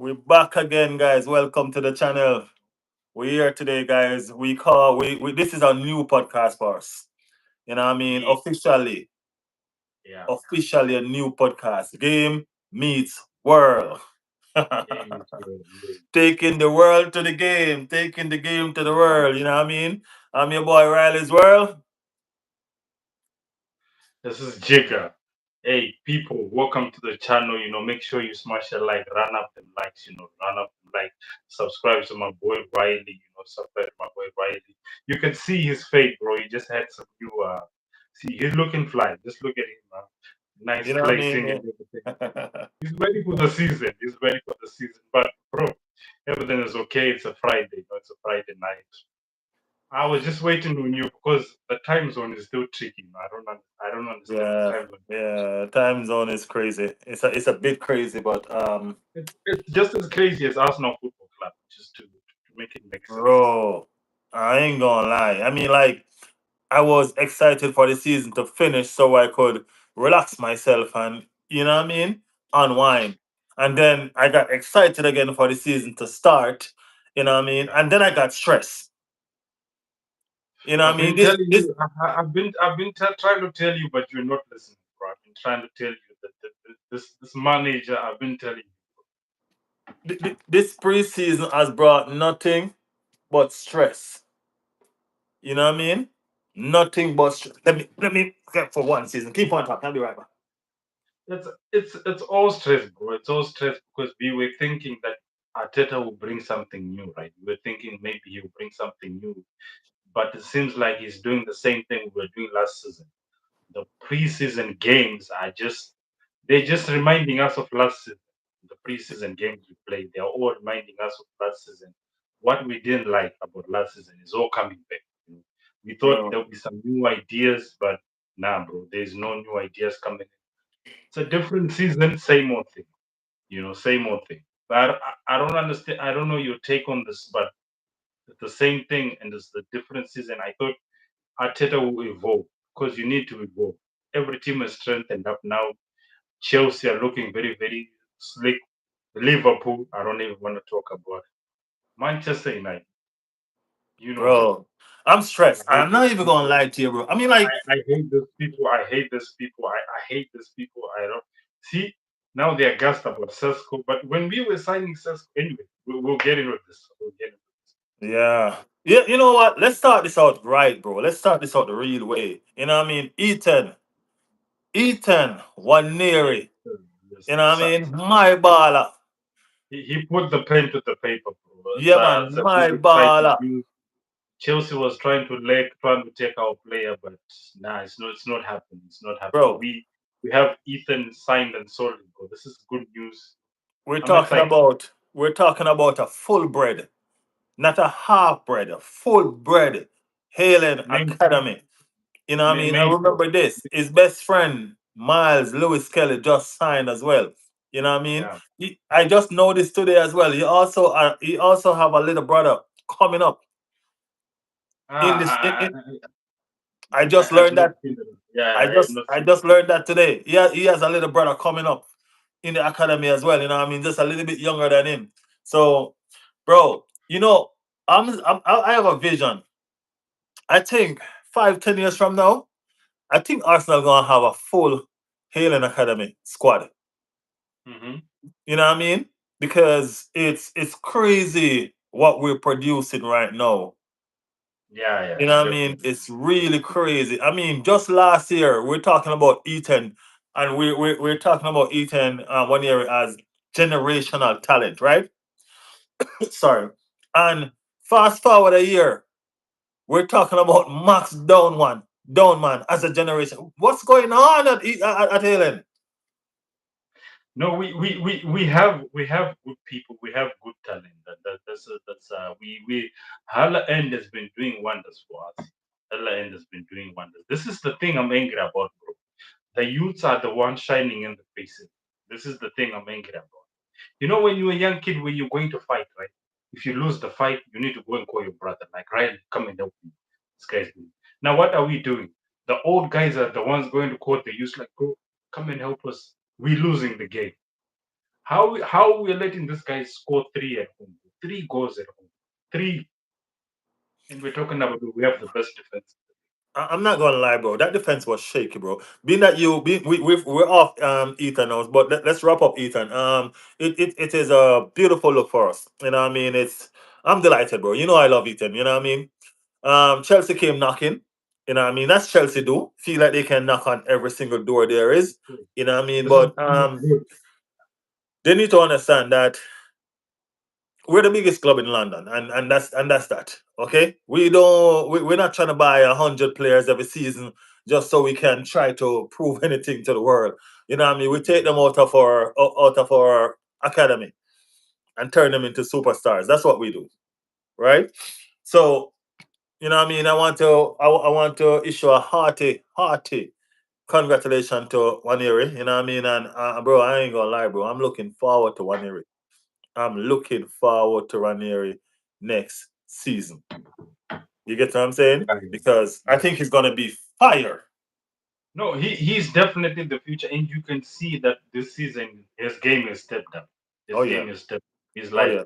We're back again, guys. Welcome to the channel. We're here today, guys. We this is a new podcast for us. You know what I mean? Yeah, yeah. Officially a new podcast. Game meets world. Game is good. Taking the world to the game, taking the game to the world, you know what I mean? I'm your boy Riley's World. This is Jigga. Hey, people, welcome to the channel. Make sure you smash the like, run up them likes, run up them like, subscribe to my boy Riley, subscribe to my boy Riley. You can see his face, bro. He just had some new, see, he's looking fly. Just look at him, nice You know what I flexing and mean? everything. He's ready for the season. He's ready for the season. But, bro, everything is okay. It's a Friday. It's a Friday night. I was just waiting on you because the time zone is still tricky. I don't understand the Yeah, time zone. yeah. Time zone is crazy. It's a bit crazy, but It's just as crazy as Arsenal Football Club, just to make it make sense. bro, I ain't gonna lie. I mean, like, I was excited for the season to finish so I could relax myself and, you know what I mean, unwind. And then I got excited again for the season to start, you know what I mean, Yeah. and then I got stressed. You know what I've I mean? been telling you, I've been trying to tell you, but you're not listening, bro. I've been trying to tell you that this manager, I've been telling you. This preseason has brought nothing but stress. You know what I mean? Nothing but stress. Let me get for one season. Keep on talking. I'll be right back. It's all stress, bro. It's all stress because we were thinking that Arteta will bring something new, right? We were thinking maybe he will bring something new, but it seems like he's doing the same thing we were doing last season. The preseason games are they're just reminding us of last season. The preseason games we played, they're all reminding us of last season. What we didn't like about last season is all coming back. We thought Bro. there'll be some new ideas, but nah, bro, there's no new ideas coming. It's a different season, same old thing. Same old thing. But I don't understand. I don't know your take on this, but it's the same thing and it's the different season. I thought Arteta will evolve because you need to evolve. Every team is strengthened up now. Chelsea are looking very, very slick. Liverpool, I don't even want to talk about. Manchester United, you know them. Bro, I'm I stressed. hate I'm those not even gonna people. lie to you, bro. I mean, like, I hate those people. I hate those people. I hate those people. I don't see now they're gassed about Sesko. But when we were signing Sesko, anyway, we'll get into this. We'll get into this. yeah. Yeah, you know what? Let's start this out right, bro. Let's start this out the real way. You know what I mean? Ethan, Yes, Nwaneri. sir. Yes, You sir. know what I mean? My baller. He put the pen to the paper, bro. Yeah, man, It's a my very exciting baller. news. Chelsea was trying to take our player, but nah, it's not happening. It's not happening. Bro, We have Ethan signed and sold, bro. This is good news. we're I'm talking excited. about we're talking about a full bread, not a half bread, a full bread Halen Main Academy. You know what I mean? I main remember this. His best friend, Miles Lewis Kelly, just signed as well. You know what I mean? yeah. I just know this today as well. He also have a little brother coming up in this. Ah, I just I've learned not that. seen it. Yeah, I I have just not I seen just it. learned that today. He has a little brother coming up in the academy as well. You know what I mean? Just a little bit younger than him. So, bro, I have a vision. I think 5, 10 years from now, I think Arsenal gonna have a full Halen Academy squad. Hmm. You know what I mean? Because it's crazy what we're producing right now. Yeah, yeah, You know what I mean? definitely. It's really crazy. I mean, just last year we're talking about Ethan, and we're talking about Ethan 1 year as generational talent, right? Sorry. And fast forward a year, we're talking about Max Downman as a generation. What's going on at Halen? No, we have good people. We have good talent. That's we Hala End has been doing wonders for us. Hala End has been doing wonders. This is the thing I'm angry about, bro. The youths are the ones shining in the faces. This is the thing I'm angry about. When you're a young kid, when you're going to fight, right? If you lose the fight, you need to go and call your brother, like, Ryan, come and help me. This guy's doing. Now, what are we doing? The old guys are the ones going to court the youth, like, bro, come and help us. We're losing the game. How we're letting this guy score three at home, 3 goals at home, three, and we're talking about we have the best defense. I'm not gonna lie, bro. That defense was shaky, bro. Being that you, we're off Ethan now, but let's wrap up Ethan. It is a beautiful look for us. You know what I mean? I'm delighted, bro. You know I love Ethan. You know what I mean? Chelsea came knocking. You know what I mean? That's Chelsea do. Feel like they can knock on every single door there is. You know what I mean? This is But good. they need to understand that we're the biggest club in London, and that's that. Okay, we're not trying to buy 100 players every season just so we can try to prove anything to the world. You know what I mean? We take them out of our academy and turn them into superstars. That's what we do, right? So you know what I mean. I want to issue a hearty congratulations to Waneri. You know what I mean? And bro, I ain't gonna lie, bro. I'm looking forward to Waneri. I'm looking forward to Ranieri next season. You get what I'm saying? Yeah, Because I yeah. think he's gonna be fire. No, he's definitely the future, and you can see that this season his game is stepped up. Oh His yeah. game is stepped. He's Oh like yeah.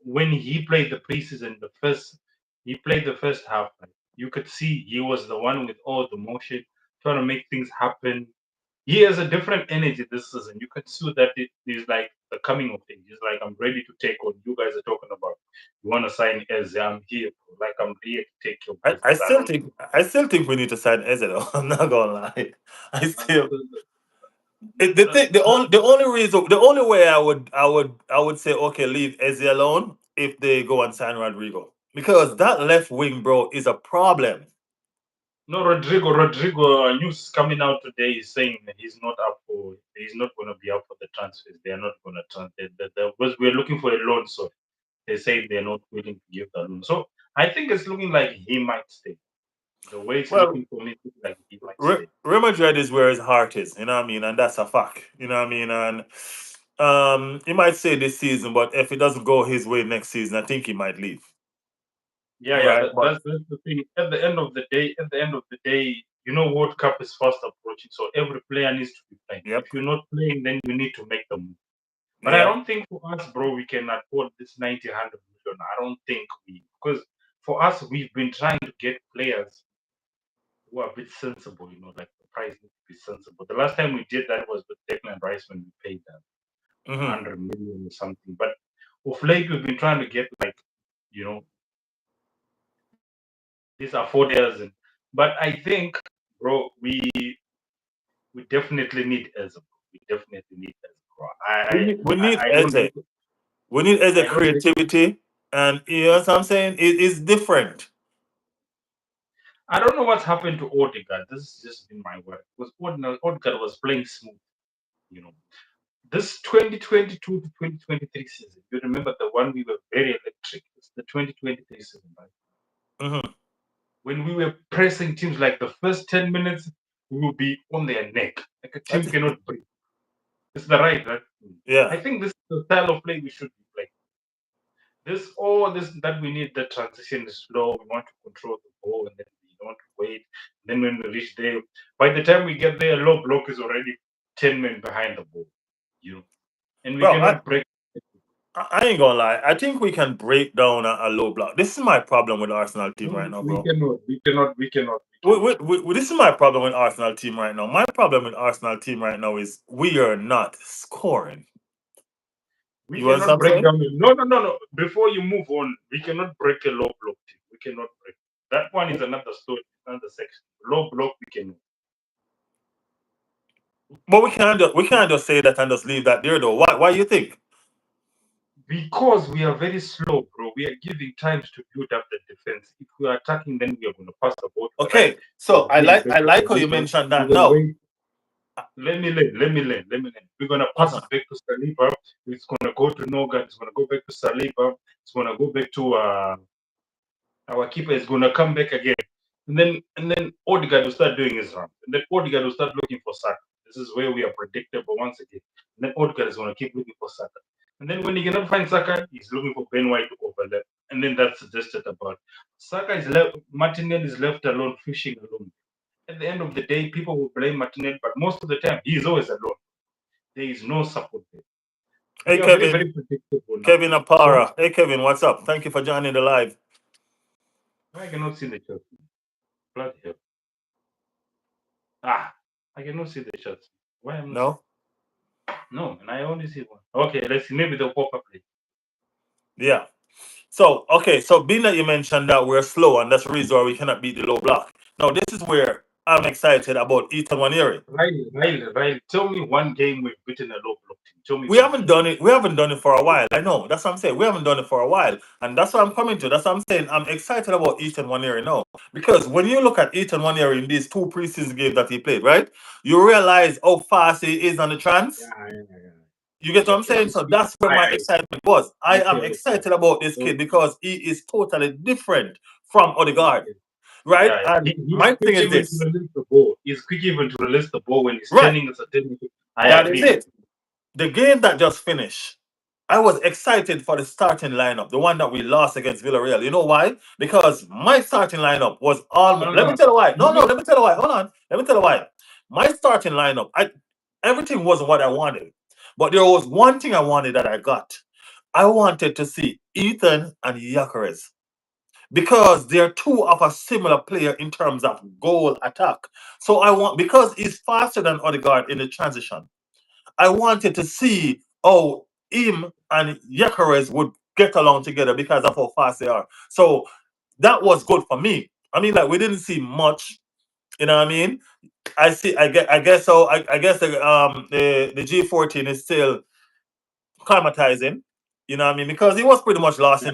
when he played the preseason, he played the first half. Like, you could see he was the one with all the motion, trying to make things happen. He has a different energy this season. You can see that it is like the coming of age. He's like, I'm ready to take on. You guys are talking about. You want to sign as I'm here, bro. Like I'm here to take your I, place. I But I still don't. think I still think we need to sign Eze though. I'm not gonna lie. I still the The, thing the only way I would say okay leave Eze alone if they go and sign Rodrigo because that left wing bro is a problem. No, Rodrigo news coming out today is saying that he's not up for. He's not going to be up for the transfers. They are not going to transfer. Because we're looking for a loan, so they say they're not willing to give the loan. So I think it's looking like he might stay. The way it's Well, looking for me, it's like he might stay. Real Madrid is where his heart is, you know what I mean, and that's a fact, you know what I mean. And he might say this season, but if it doesn't go his way next season, I think he might leave. Yeah, yeah. Right, but That's the thing. At the end of the day, World Cup is fast approaching, so every player needs to be playing. yep, If you're not playing, then you need to make the move. But I yeah. don't think for us, bro, we can afford this 90, 100 million. I don't think because for us, we've been trying to get players who are a bit sensible, like the price needs to be sensible. The last time we did that was with Declan Rice when we paid them Hmm. 100 million or something. But of late, we've been trying to get like, you know, these afforders. But I think, bro, we definitely need Ezra. We definitely need Ezra. Bro. We need I don't Eze. We need Eze I don't think creativity, and you know what I'm saying. It's different. I don't know what's happened to Odegaard. This has just been my word. Because Odegaard was playing smooth, you know. This 2022 to 2023 season, you remember the one we were very electric. It's the 2023 season, right? Hmm. When we were pressing teams like the first 10 minutes, we will be on their neck. Like a team That's, cannot breathe. It's the right? I yeah. think this is the style of play we should be playing. All this that we need the transition is slow. We want to control the ball and then we don't wait. Then when we reach there, by the time we get there, low block is already 10 men behind the ball. You know, and we Bro, I, cannot break. I ain't gonna lie. I think we can break down a low block. This is my problem with the Arsenal team No, right now, we bro. cannot. We cannot. We cannot. We cannot. This is my problem with Arsenal team right now. My problem with Arsenal team right now is we are not scoring. We You understand cannot what I'm break saying? down. No, no, no, no. Before you move on, we cannot break a low block team. We cannot break. That one is another story, another section. Low block, we cannot. But we can't just say that and just leave that there though. Why you think? Because we are very slow, bro. We are giving times to build up the defense. If we are attacking, then we are going to pass the ball to the right. Okay, We so will I give it like back I to like how you Saliba. mentioned We that. will No. wait. Let me learn. We're going to pass Uh-huh. it back to Saliba. It's going to go to Noga. It's going to go back to Saliba. It's going to go back to our keeper. Is going to come back again. And then Odegaard will start doing his run. And then Odegaard will start looking for Saka. This is where we are predictable once again. And then Odegaard is going to keep looking for Saka. And then when he cannot find Saka, he's looking for Ben White to overlap. And then that's suggested about Saka is left. Martinelli is left alone, fishing alone. At the end of the day, people will blame Martinelli, but most of the time he is always alone. There is no support there. Hey, We are very, very Kevin. predictable now. Kevin Sorry? Apara. Hey, Kevin, what's up? Thank you for joining the live. I cannot see the chat. Bloody hell. Ah, I cannot see the chat. Why am I not seeing? No? No, and I only see one. Okay, let's see. Maybe they'll pop up later. Yeah. So, okay, so being that you mentioned that we're slow and that's the reason why we cannot beat the low block. Now, this is where I'm excited about Ethan Waneri. Riley, tell me one game we've beaten a low block team. Tell me We one haven't game. done it. We haven't done it for a while. I know. That's what I'm saying. We haven't done it for a while, and that's what I'm coming to. That's what I'm saying. I'm excited about Ethan Waneri now because when you look at Ethan Waneri in these two preseason games that he played, right, you realize how fast he is on the trans. Yeah. You get what I'm Okay. saying? So that's where my excitement was. I am Okay. excited about this kid Okay. because he is totally different from Odegaard, Okay. right? Yeah, And he's my thing quick is even to this, release the ball. He's quick even to release the ball when he's right? turning a certain. I That is agree with it. The game that just finished, I was excited for the starting lineup, the one that we lost against Villarreal. You know why? Because my starting lineup was you. almost. No, Let me no. tell you why. You No, no, know, let me tell you why. Hold on. Let me tell you why. My starting lineup, everything wasn't what I wanted, but there was one thing I wanted that I got. I wanted to see Ethan and Yakeres because they're two of a similar player in terms of goal attack. So I want because he's faster than Odegaard in the transition. I wanted to see how him and Yakares would get along together because of how fast they are. So that was good for me. I mean, like we didn't see much. You know what I mean? I see. I guess so. I guess the G14 is still climatizing. You know what I mean? Because he was pretty much lost yeah.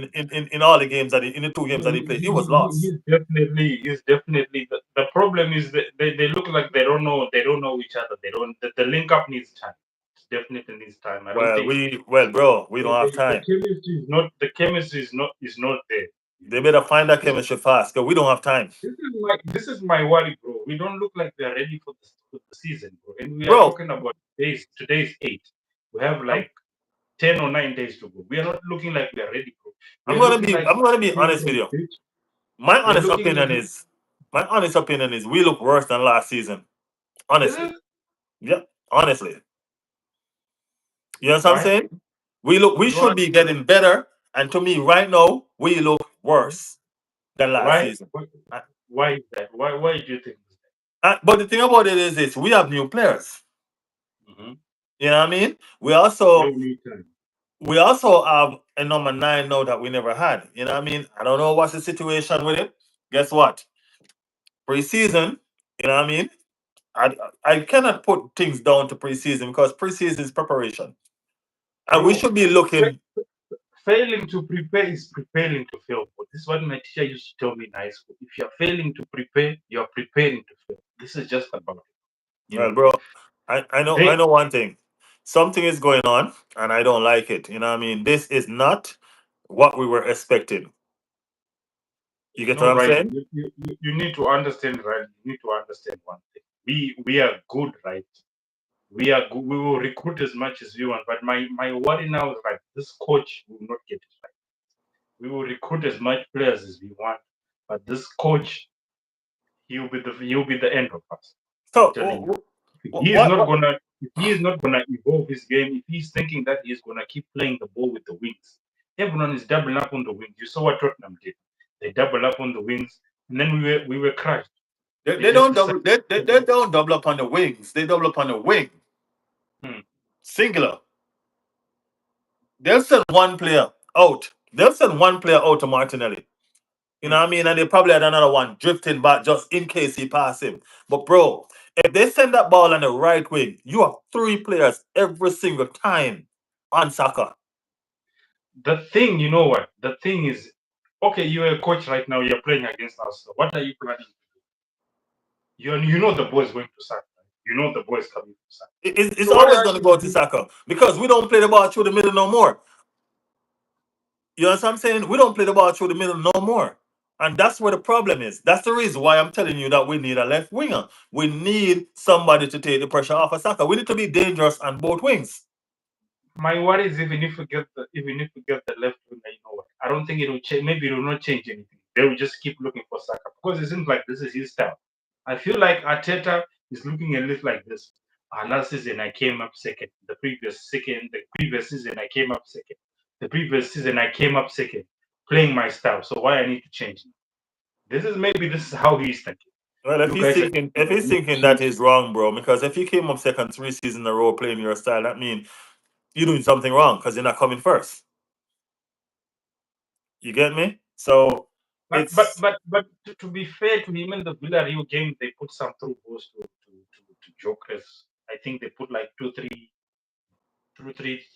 in all the games that in the two games that he played. He was lost. He's definitely the problem is that they look like they don't know each other. They don't the link up needs time. It definitely needs time. I don't think Bro, we don't have the time. chemistry is not there. You They know. better find that This is chemistry fast because we don't have time. this is my worry, bro. We don't look like we are ready for the season, bro. And we are Bro, talking about days. Today's 8. We have I'm, like 10 or 9 days to go. We are not looking like we are ready, bro. We I'm are gonna looking be like I'm gonna be came honest from with the you. pitch. My We are honest looking like opinion is my honest opinion is we look worse than last season. this Honestly. is Yeah. Honestly. You know what I'm why saying? you We don't should be getting better. And to me, right now, we look worse than last why season. why Uh, why is that? Why do you think but the thing about it is this we have new players. that? Mm-hmm. You know what I mean? No need time. We also have a number nine now that we never had. You know what I mean? I don't know what's the situation with it. Guess what? Preseason, you know what I mean? I I cannot put things down to preseason because preseason is preparation, and we Bro, should be looking. failing to prepare is preparing to fail. But this is what my teacher used to tell me in high school. If you're failing to prepare, you're preparing to fail. This is just about it. You Well, know, bro, I they know one thing. Something is going on, and I don't like it. You know what I mean? This is not what we were expecting. You get what no I'm right. saying? You need to understand, right? You need to understand one thing. We are good, right? We are good. We will recruit as much as we want. But my worry now is like this coach will not get it right. We will recruit as much players as we want, but this coach he'll be the end of us. I'm So, telling you. If he is what? not gonna if he is not gonna evolve his game, if he's thinking that he's gonna keep playing the ball with the wings, everyone is doubling up on the wings. You saw what Tottenham did. They double up on the wings, and then we were crushed. They They just don't decided. double. They don't double up on the wings. They double up on the wing. Hmm, Singular. They'll send one player out. They'll send one player out to Martinelli. You know hmm. what I mean? And they probably had another one drifting back just in case he pass him. But bro, if they send that ball on the right wing, you have three players every single time on soccer. The thing, you know what? The thing is, okay, you're a coach right now. You're playing against us. So what are you planning to do? You know the boy is going to sack. Right? You know the boy is coming to sack. It's So what always are going to you go to doing? soccer because we don't play the ball through the middle no more. You know what I'm saying? We don't play the ball through the middle no more. And that's where the problem is. That's the reason why I'm telling you that we need a left winger. We need somebody to take the pressure off of soccer. We need to be dangerous on both wings. My worry is even if we get the left winger, you know what? I don't think it will change. Maybe it will not change anything. They will just keep looking for Saka because it seems like this is his style. I feel like Arteta is looking a little like this. Last season I came up second. The previous season I came up second. The previous season I came up second, playing my style. So why I need to change now? This is how he's thinking. Well, You guys are thinking if I he's need to thinking that change. is wrong, bro, because if you came up second 3 seasons in a row playing your style, that means you're doing something wrong because you're not coming first. You get me? So it's But to be fair to him in the Villarreal game, they put some through balls to Jokers. I think they put like three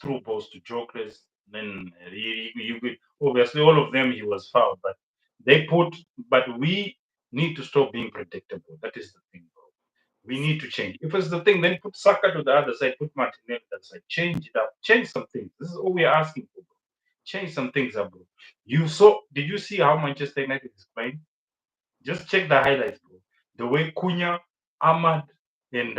through balls to Jokers. Then obviously all of them he was fouled, but they put. But we need to stop being predictable. That is the thing, bro. We need to change. If it's the thing, then put Saka to the other side, put Martinelli to the other side. Change it up. Change some things. This is all we are asking for, bro. Change some things up, bro. You saw? Did you see how Manchester United is playing? Just check the highlights, bro. The way Cunha, Ahmad, and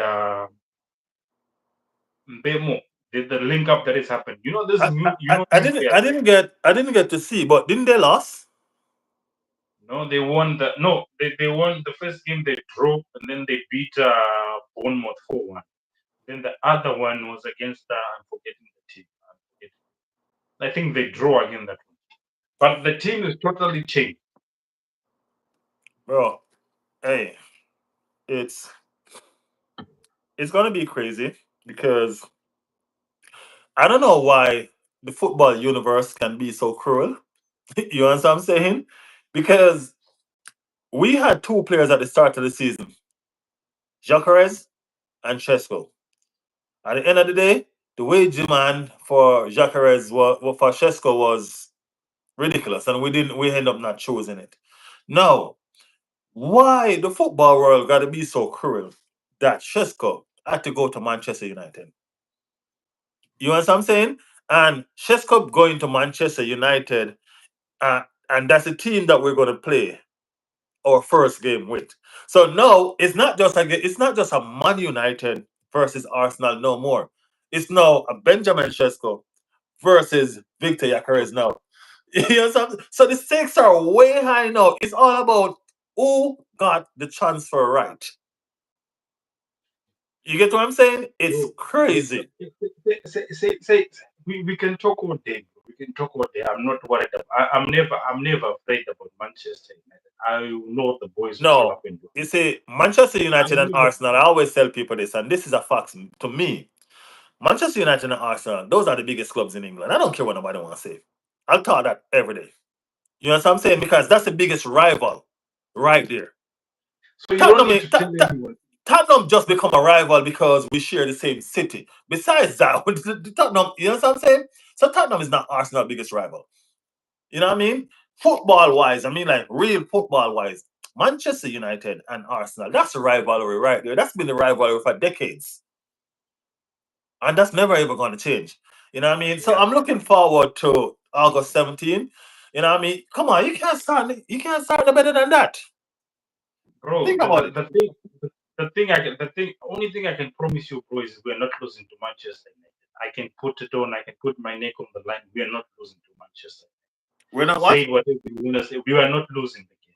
Mbemo, the link up that is happened. You know this new, new players, right? I didn't get to see, but didn't they lost? No, they won the first game they drew and then they beat Bournemouth 4-1. Then the other one was against I'm forgetting the team. I think they draw again that one. But the team is totally changed. Bro, hey, it's it's gonna be crazy because I don't know why the football universe can be so cruel. You know what I'm saying? Because we had two players at the start of the season, Jacques and Chesco. At the end of the day, the wage demand for Jacques for Chesco was ridiculous, and we end up not choosing it. Now, why the football world got to be so cruel that Chesco had to go to Manchester United? You know what I'm saying? And Chesco going to Manchester United, and that's a team that we're going to play our first game with. So no, it's not just a Man United versus Arsenal no more. It's now a Benjamin Chesco versus Victor Yakares now. You know what I'm saying? So the stakes are way high now. It's all about who got the transfer right. You get what I'm saying? It's Bro, crazy. we can talk all day. Bro. We can talk all day. I'm not worried. I'm never afraid about Manchester United. I know the boys will turn No, up and do. you see, Manchester United I'm and never. Arsenal, I always tell people this, and this is a fact to me. Manchester United and Arsenal, those are the biggest clubs in England. I don't care what nobody want to say. I'll talk that every day. You know what I'm saying? Because that's the biggest rival right there. So you don't Tottenham, need to tell anyone. Tottenham just become a rival because we share the same city. Besides that, the Tottenham, you know what I'm saying? So Tottenham is not Arsenal's biggest rival. You know what I mean? Football wise, I mean like real football wise, Manchester United and Arsenal, that's a rivalry right there. That's been the rivalry for decades. And that's never ever going to change. You know what I mean? So Yeah, I'm looking forward to August 17. You know what I mean? Come on, you can't start no better than that. bro. Think about it. The thing, only thing I can promise you, bro, is we're not losing to Manchester United. I can put it on. I can put my neck on the line. We are not losing to Manchester. We're not Say what? it whatever you want to say. We are not losing the game.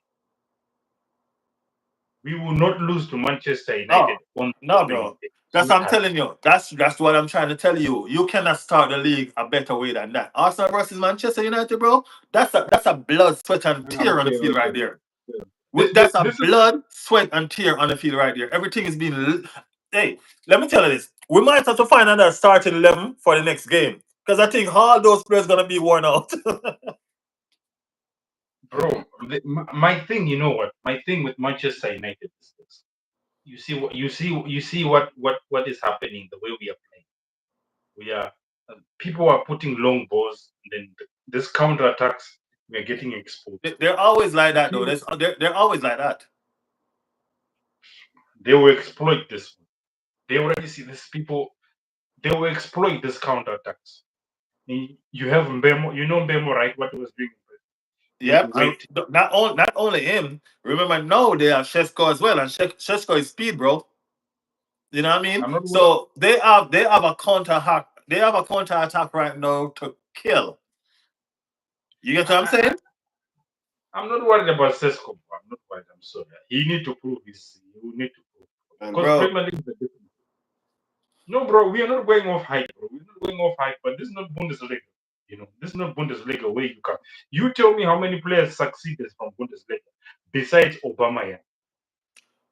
We will not lose to Manchester Oh, United on the no, opening bro. day, That's what I'm sweetheart. telling you. That's what I'm trying to tell you. You cannot start the league a better way than that. Arsenal versus Manchester United, bro. That's a blood, sweat, and tear on the Okay, field right okay. there. This, That's a this is blood, sweat, and tear on the field right there. Everything is being. Hey, let me tell you this. We might have to find another starting 11 for the next game because I think all those players gonna be worn out. bro. My thing, you know what? My thing with Manchester United is this. You see what is happening. The way we are playing, we are people are putting long balls. And then this counter attacks, we are getting exposed. They're always like The that, though. team, They're always like that. they will exploit this. They already see this people. They will exploit this counter attacks. You have Mbemo. You know Mbemo, right? What he was doing. He had to Yep, and wait. not only him. Remember, now they have Shesko as well, and Shesko is speed, bro. You know what I mean? I'm not. So they have a counter hack. They have a counter attack right now to kill. You get what I'm I, saying? I'm not worried about Sesko. I'm not worried. I'm sorry. He need to prove his. He will need to prove Well, because bro, Premier League is a different. No, bro, we are not going off hype, bro. We're not going off hype, but this is not Bundesliga. This is not Bundesliga where you come. You tell me how many players succeeded from Bundesliga besides Obama. Yeah.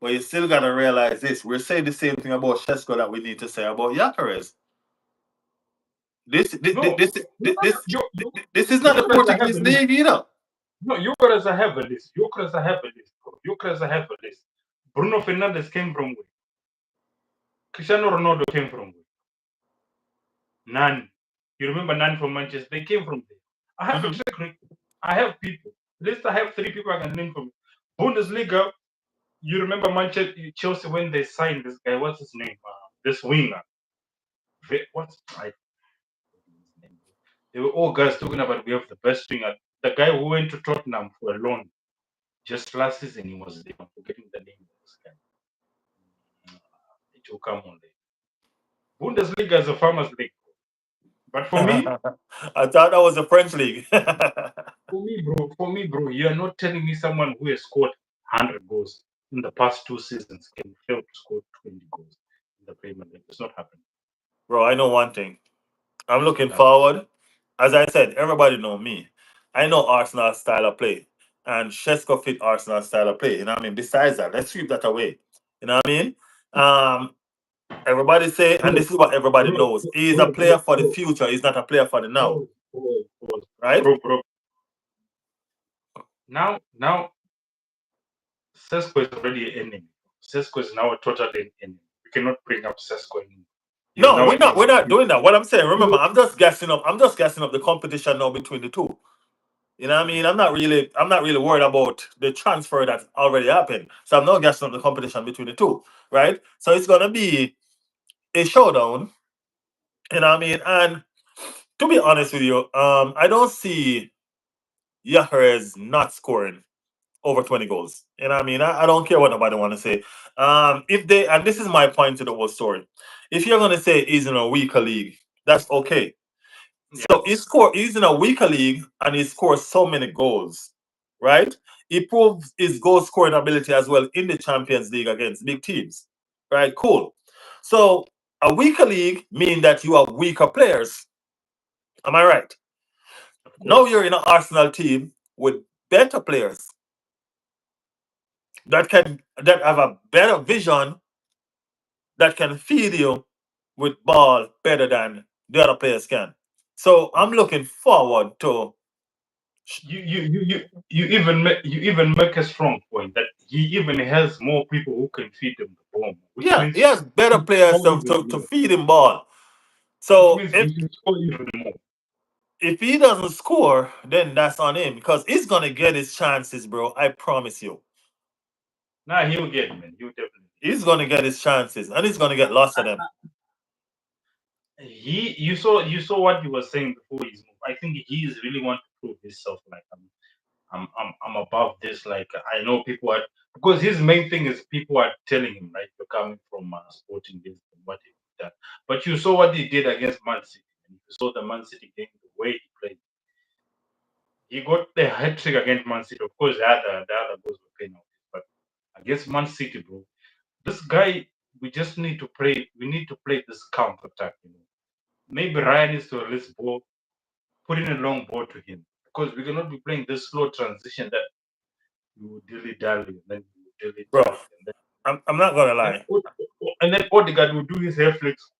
But you still gotta realize this. We're saying the same thing about Shesko that we need to say about Yakares. This this No, this no, this no, no. this, this is not the Jokeres, I have Portuguese a list. league either. No, Jokeres, I have a list. Jokeres, I have a list, bro. Jokeres, I have a list. Bruno Fernandes came from where? Cristiano Ronaldo came from where? None. You remember none from Manchester? They came from there. I have a Mhm. track record. I have people. At least I have three people I can name from Bundesliga. You remember Manchester Chelsea when they signed this guy? What's his name? This winger. What's I his name? They were all guys talking about we have the best winger. The guy who went to Tottenham for a loan just last season. He was there. I'm forgetting the name of this guy. It will come on later. Bundesliga is a farmers league, but I thought that was the French league. bro, you are not telling me someone who has scored 100 goals in the past 2 seasons can fail to score 20 goals in the Premier League. It's not happening. Bro, I know one thing. I'm It's looking not happening. forward. As I said, everybody know me. I know Arsenal style of play. And Shesko fit Arsenal style of play. You know what I mean? Besides that, let's sweep that away. You know what I mean? Um, everybody say, and Bro, this is what everybody bro, knows. He is a bro, bro, player for the bro, future. He's not a player for the now. bro, Right? bro. Now, Sesko is already an enemy. Sesko is now a total enemy. You cannot bring up Sesko anymore. He is No, now we're an not. We're enemy. not doing that. What I'm saying, remember, So, I'm just guessing up. I'm just guessing up the competition now between the two. You know what I mean? I'm not really worried about the transfer that's already happened. So I'm not guessing up the competition between the two, right? So it's gonna be a showdown. You know what I mean? And to be honest with you, I don't see Yaharez not scoring over 20 goals. You know what I mean? I don't care what nobody want to say. If they and this is my point to the whole story. If you're gonna say he's in a weaker league, that's okay. yeah, So he's in a weaker league and he scores so many goals, right? He proves his goal scoring ability as well in the Champions League against big teams. Right, cool. So a weaker league mean that you have weaker players. Am I right? of Now course. you're in an Arsenal team with better players that have a better vision that can feed you with ball better than the other players can. So I'm looking forward to. You even make a strong point that he even has more people who can feed him the ball, which Yeah, he means has better he players score to, even to, to more. feed him ball. Which So means if he should score even more. if he doesn't score, then that's on him because he's gonna get his chances, bro. I promise you. Now he'll get, man. He'll definitely He's gonna get his chances and he's gonna get lost of them. get. You saw what he was saying before his move. I think he's really want to prove himself. Like I'm above this. Like I know people are because his main thing is people are telling him right, you're coming from Sporting this and what he did that. But you saw what he did against Man City. And you saw the Man City game, the way he played. He got the hat trick against Man City. Of course, the other goals were penalties, but against Man City, bro, this guy, we just need to play. We need to play this counter attack. Maybe Ryan needs to release ball, put in a long ball to him because we cannot be playing this slow transition that you dilly dally and then you dilly Bro, dally I'm not gonna then lie. and then Odegaard will do his hair flicks.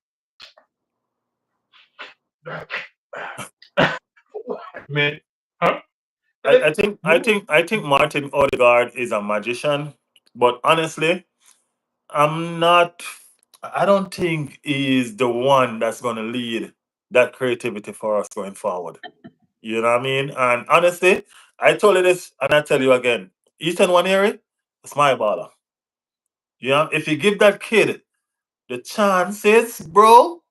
What, man? Huh? And I, then I think you I know, think I think Martin Odegaard is a magician, but honestly, I'm not. I don't think he's the one that's gonna lead that creativity for us going forward. You know what I mean? And honestly, I told you this, and I tell you again, Ethan Nwaneri, it's my baller. You know, if you give that kid the chances, bro,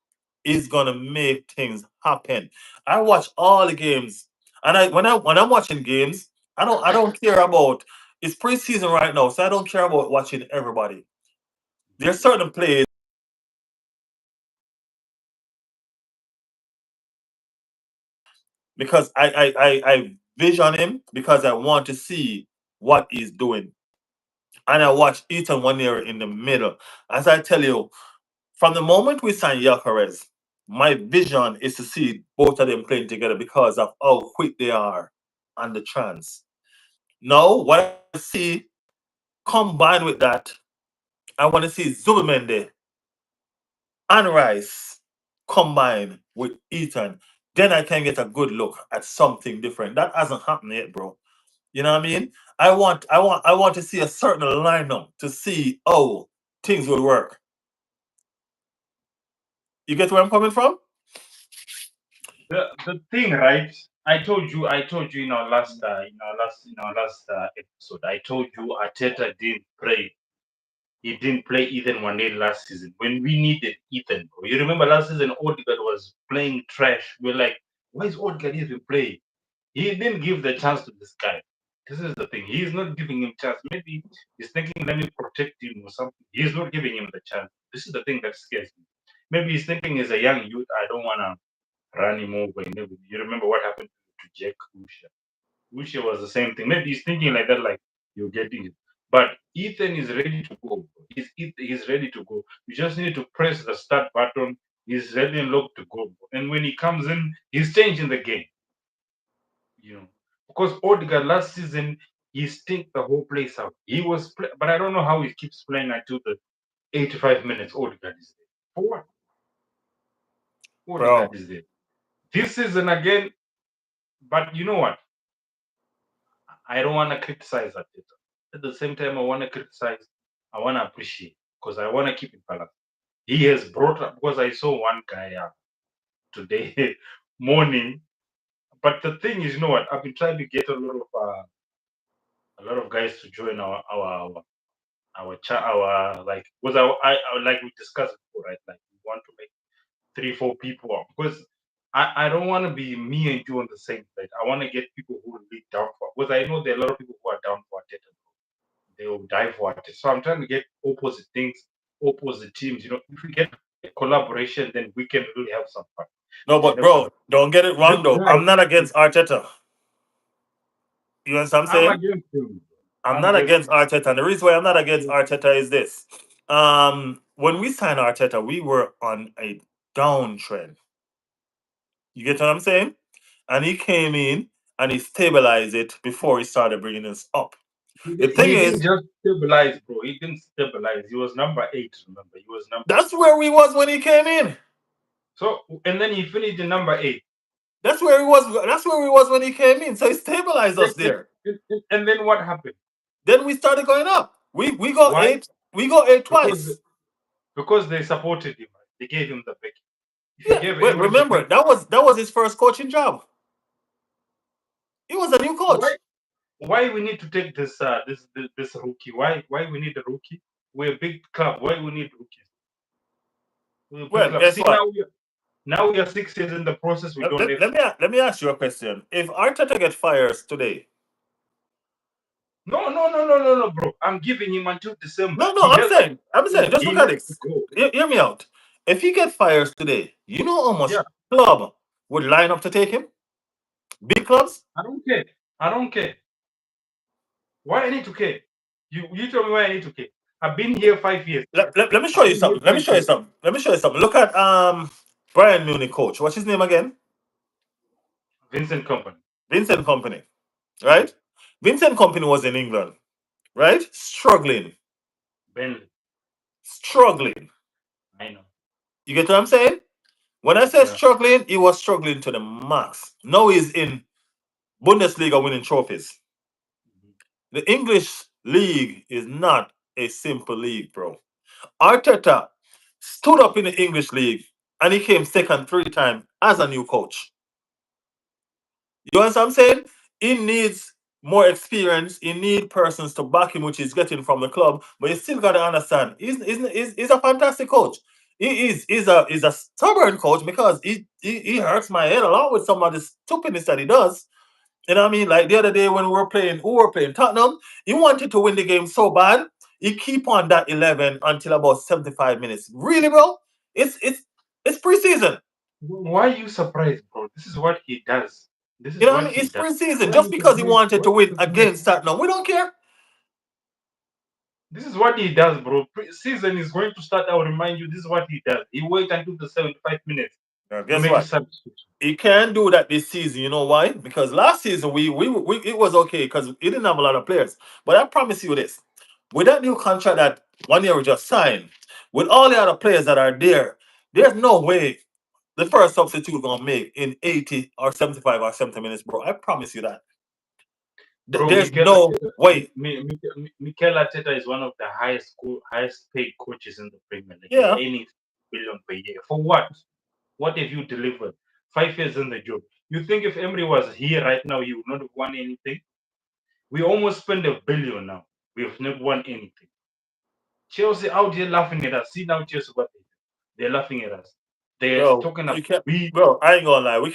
he's gonna make things happen. I watch all the games, and when I'm watching games, I don't care about. It's preseason right now, so I don't care about watching everybody. There's certain plays because I vision him because I want to see what he's doing. And I watch Ethan one year in the middle. As I tell you, From the moment we signed Yacarez, my vision is to see both of them playing together because of how quick they are on the trans. Now, what I want to see combined with that, I want to see Zubimende and Rice combined with Ethan. Then I can get a good look at something different. That hasn't happened yet, bro. You know what I mean? I want to see a certain lineup to see how things will work. You get where I'm coming from? The thing, right? I told you in our last episode. I told you Arteta didn't play. He didn't play Ethan nwaneri last season when we needed Ethan. Bro. You remember last season Odegaard was playing trash. We're like, why is Odegaard even playing? He didn't give the chance to this guy. This is the thing. He's not giving him chance. Maybe he's thinking, let me protect him or something. He's not giving him the chance. This is the thing that scares me. Maybe he's thinking as a young youth, I don't wanna run him over and everything. You remember what happened to Jack Usha? Usha was the same thing. Maybe he's thinking like that, like you're getting it. But Ethan is ready to go. He's ready to go. You just need to press the start button. He's ready and locked to go. And when he comes in, he's changing the game. You know, because Odegaard last season he stinked the whole place out. But I don't know how he keeps playing until the 85 minutes. Odegaard is there. For what? Odegaard Bro. is there. This season again. But you know what? I don't want to criticize Arteta. At the same time, I want to criticize. I want to appreciate because I want to keep it balanced. He has brought up because I saw one guy today morning. But the thing is, you know what? I've been trying to get a lot of guys to join our like because I like we discussed before, right? Like we want to make 3 4 people up because I don't want to be me and you on the same plate. I want to get people who will be down for because I know there are a lot of people who are down for Arteta. They will die for Arteta. So I'm trying to get opposite things, opposite teams. You know, if we get a collaboration, then we can really have some fun. No, And but bro, don't get it this wrong though. guy, I'm not against Arteta. You understand what I'm I'm saying? against him. I'm I'm not just against Arteta. And the reason why I'm not against Arteta is this. When we signed Arteta, we were on a downtrend. You get what I'm saying? And he came in and he stabilized it before he started bringing us up. The thing he didn't is, just stabilize, bro. He didn't stabilize. He was number 8. Remember, he was number 8. that's where we was when he came in. So and then he finished in number 8. That's where he was. That's where we was when he came in. So he stabilized And, us and, there. and then what happened? Then we started going up. We got Why? eight. We got eight Because twice. because they supported him. Right? They gave him the backing. If you Yeah. gave Wait, everybody the remember backing, that was his first coaching job. He was a new why coach. why we need to take this rookie? Why we need a rookie? We're a big club. Why we need rookies? We're a big Well, club. guess See what? now we are 6 years in the process. We Let, don't let, have. let me let me ask you a question. If Arteta get fired today, No, bro. I'm giving him until December. no, no, He I'm has saying, I'm saying, just he look at has to this. go. Hear me out. If he get fired today, you know how much Yeah, club would line up to take him? Big clubs. I don't care. I don't care. Why I need to care? You tell me why I need to care. I've been here 5 years. Let me show I've you been here something. Let me five show you years. something. Let me show you something. Look at Brian Munich coach. What's his name again? Vincent Company. Vincent Company, Mm. right? Vincent Company was in England, right? Struggling, Bentley. struggling. I know. You get what I'm saying? When I say Yeah. struggling, he was struggling to the max. Now he's in Bundesliga winning trophies. Mhm. The English league is not a simple league, bro. Arteta stood up in the English league and he came second 3 times as a new coach. You understand what I'm saying? He needs more experience. He needs persons to back him, which he's getting from the club. But you still got to understand, he's a fantastic coach. He's a stubborn coach because he hurts my head a lot with some of the stupidness that he does. You know what I mean? Like the other day when we were playing Tottenham, he wanted to win the game so bad. He keep on that 11 until about 75 minutes. Really, bro? It's preseason. Why are you surprised, bro? This is what he does. This You is know what what I mean? he It's does. preseason. Why are Just you because he surprised? wanted Why to are you win surprised? against Tottenham, we don't care. This is what he does, bro. Season is going to start. I'll remind you. This is what he does. He waits until the 75 minutes Now, to guess make a what? substitution. He can't do that this season. You know why? Because last season we it was okay because he didn't have a lot of players. But I promise you this: with that new contract that 1 year we just signed, with all the other players that are there, there's no way the first substitute gonna make in 80 or 75 or 70 minutes, bro. I promise you that. Bro, There's no way. Mikel Arteta is one of the highest paid coaches in the Premier League. They Yeah. earning billion per year. For what? What have you delivered? 5 years in the job. You think if Emery was here right now, he would not have won anything? We almost spent a billion now. We have not won anything. Chelsea out here laughing at us. See now Chelsea what they do. They're laughing at us. They're Bro, talking about you can't, we bro. I ain't gonna lie. We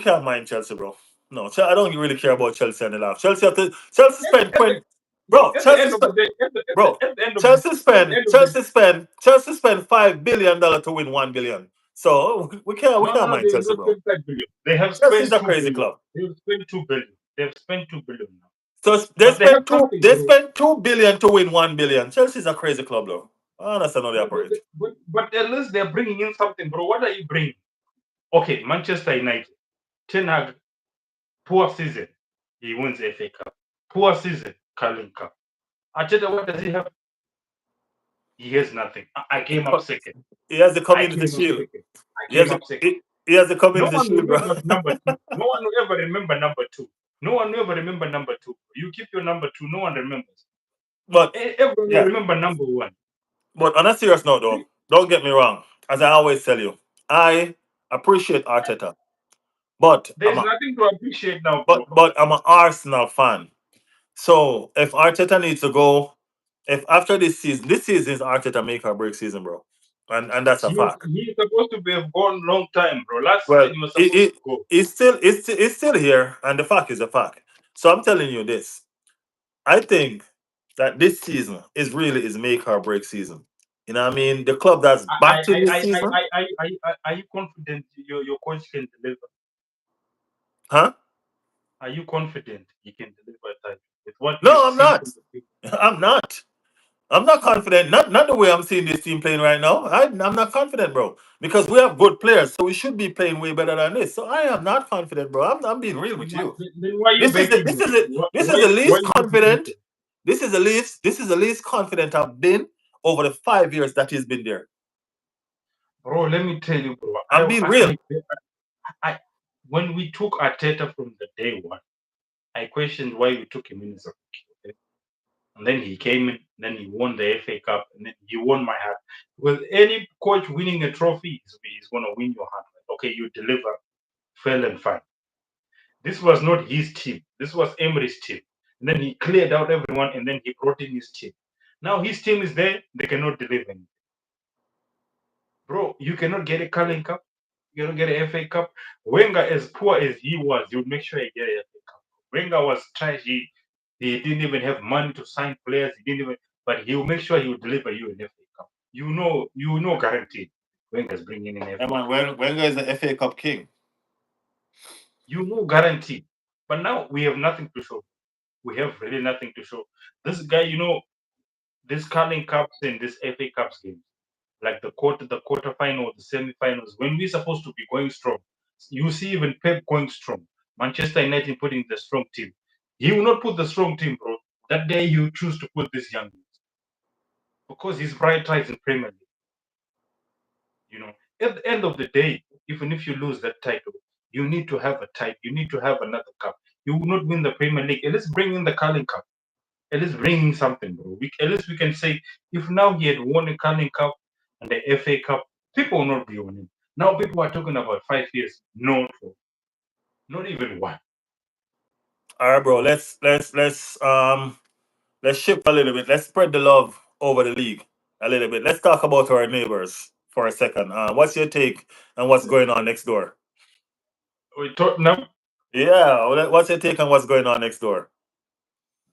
can't mind Chelsea, bro. No, I don't really care about Chelsea and the laugh. Chelsea spent at the 20, bro. at the end of the day, Bro. at the end of the Chelsea spent $5 billion to win 1 billion. So we no, can't mind they have Chelsea, not bro. spent 5 billion. They have Chelsea's spent a two crazy billion. club. They have spent 2 billion. They have spent 2 billion now. So But they have something, they bro. spent 2 billion to win 1 billion. Chelsea's a crazy club, though. I understand how they operate. But at least they're bringing in something, bro. What are you bringing? Okay, Manchester United. Ten Hag, poor season. He wins FA Cup. Poor season, Carling Cup. Arteta, what does he have? He has nothing. I He came up co- second. he has the I Community came up Shield. second. I He has came the, up second. he has the No Community one Shield, bro. remembers number two. No one will ever remember number two. No one will ever remember number two. You keep your number two. No one remembers. But Everyone will yeah, remember number one. but on a serious note, though, don't get me wrong. As I always tell you, I appreciate Arteta, but There's nothing to appreciate now, bro. but I'm an Arsenal fan. So if Arteta needs to go, if after this season is Arteta make or break season, bro, and that's a fact. He's supposed to be have gone long time, bro. Last Well, season he was supposed to go. it's still here, and the fact is a fact. So I'm telling you this. I think that this season is make or break season. You know what I mean? The club that's battling this season, Are you confident your coach can deliver? huh? Are you confident he can deliver that with what we have No, I'm seen not. from the people? I'm not. I'm not confident. Not the way I'm seeing this team playing right now. I'm not confident, bro. Because we have good players, so we should be playing way better than this. So I am not confident, bro. I'm being real with you. Then why are you backing him? This is the Why least you confident. disappointed? This is the least confident I've been over the 5 years that he's been there. Bro, let me tell you, bro. I'm being real. I when we took Arteta from the day one, I questioned why we took him in as a rookie. Okay? And then he came in, then he won the FA Cup, and then he won my heart. Because any coach winning a trophy is going to win your heart. Okay, you deliver, fail and fine. This was not his team. This was Emery's team. And then he cleared out everyone, and then he brought in his team. Now his team is there. They cannot deliver anything. Bro, you cannot get a Carling Cup. You cannot get an FA Cup. Wenger, as poor as he was, he would make sure he get an FA Cup. Wenger was trash. He didn't even have money to sign players. He didn't even, but he will make sure he will deliver you an FA Cup. You know, guaranteed. Wenger's bringing in Yeah, FA man, Cup. Wenger is the FA Cup king. You know, guaranteed. But now we have nothing to show. We have really nothing to show. This guy, this Carling Cups and this FA Cups games, like the quarterfinal, the semi-finals, when we're supposed to be going strong. You see even Pep going strong. Manchester United putting the strong team. He will not put the strong team, bro. That day you choose to put this young ones because he's prioritizing Premier League. You know, at the end of the day, even if you lose that title, you need to have a title. You need to have another cup. You will not win the Premier League. Let's bring in the Carling Cup. Let's bring in something, bro. At least we can say if now he had won the Carling Cup and the FA Cup, people will not be on him. Now people are talking about 5 years, not four, not even one. All right, bro. Let's shift a little bit. Let's spread the love over the league a little bit. Let's talk about our neighbors for a second. What's your take on what's going on next door? With Tottenham, Yeah, what's your take on what's going on next door?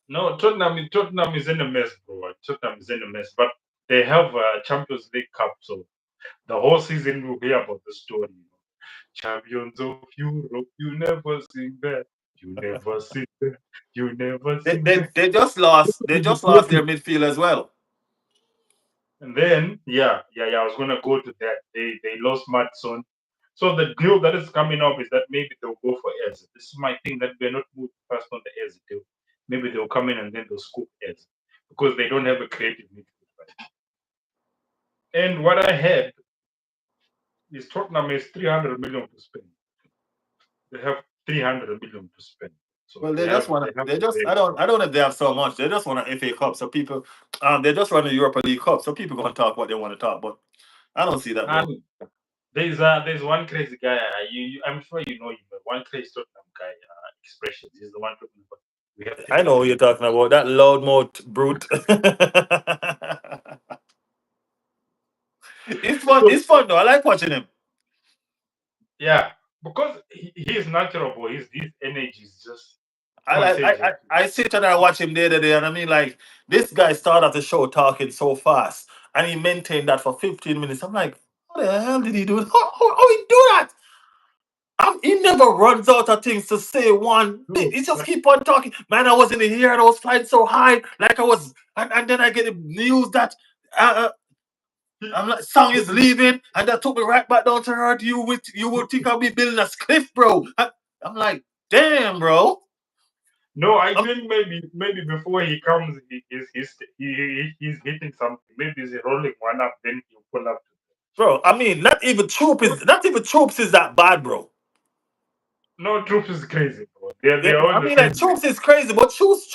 no, Tottenham is in a mess, bro. Tottenham is in a mess, but they have a Champions League cup, so the whole season we'll hear about the story. Champions of Europe, you never sing that. You never see them. You never They, see they them. they just lost. They The just lost their trophy. midfield as well. And then, yeah, I was gonna go to that. They lost Matson. So the deal that is coming up is that maybe they'll go for Ez. This is my thing that we're not moving fast on the Ez deal. Maybe they'll come in and then they'll scoop Ez because they don't have a creative midfield. Right? And what I heard is Tottenham is 300 million to spend. They have 300 million to spend. So Well, they they just have want they to. have They to just. pay. I don't know if they have so much. They just want an FA Cup. So people, they just run the Europa League Cup. So people gonna talk what they want to talk. But I don't see that, bro. And there's one crazy guy. I'm sure you know him. One crazy Tottenham guy. Expressions. He's the one talking about. We have I know 300 what you're million. talking about. That loudmouth brute. It's fun. So It's fun though. I like watching him. yeah, because he is natural, boy. His energy is just I like. contagious. I sit and I watch him the other day, and I mean, like this guy started the show talking so fast, and he maintained that for 15 minutes. I'm like, how the hell did he do it? How he do that? He never runs out of things to say one thing. No, He just but keep on talking. Man, I was in the air and I was flying so high, like I was, and then I get the news that uh, he, I'm like, song is he- leaving, and that took me right back down to earth. You would think I'll be building a cliff, bro. I'm like, damn, bro. no, I I'm, think maybe before he comes, he's hitting something. Maybe he's rolling one up, then he'll pull up. bro. I mean, not even troops is that bad, bro. No, Troops is crazy, bro. They're all I the mean, like same troops is crazy, but troops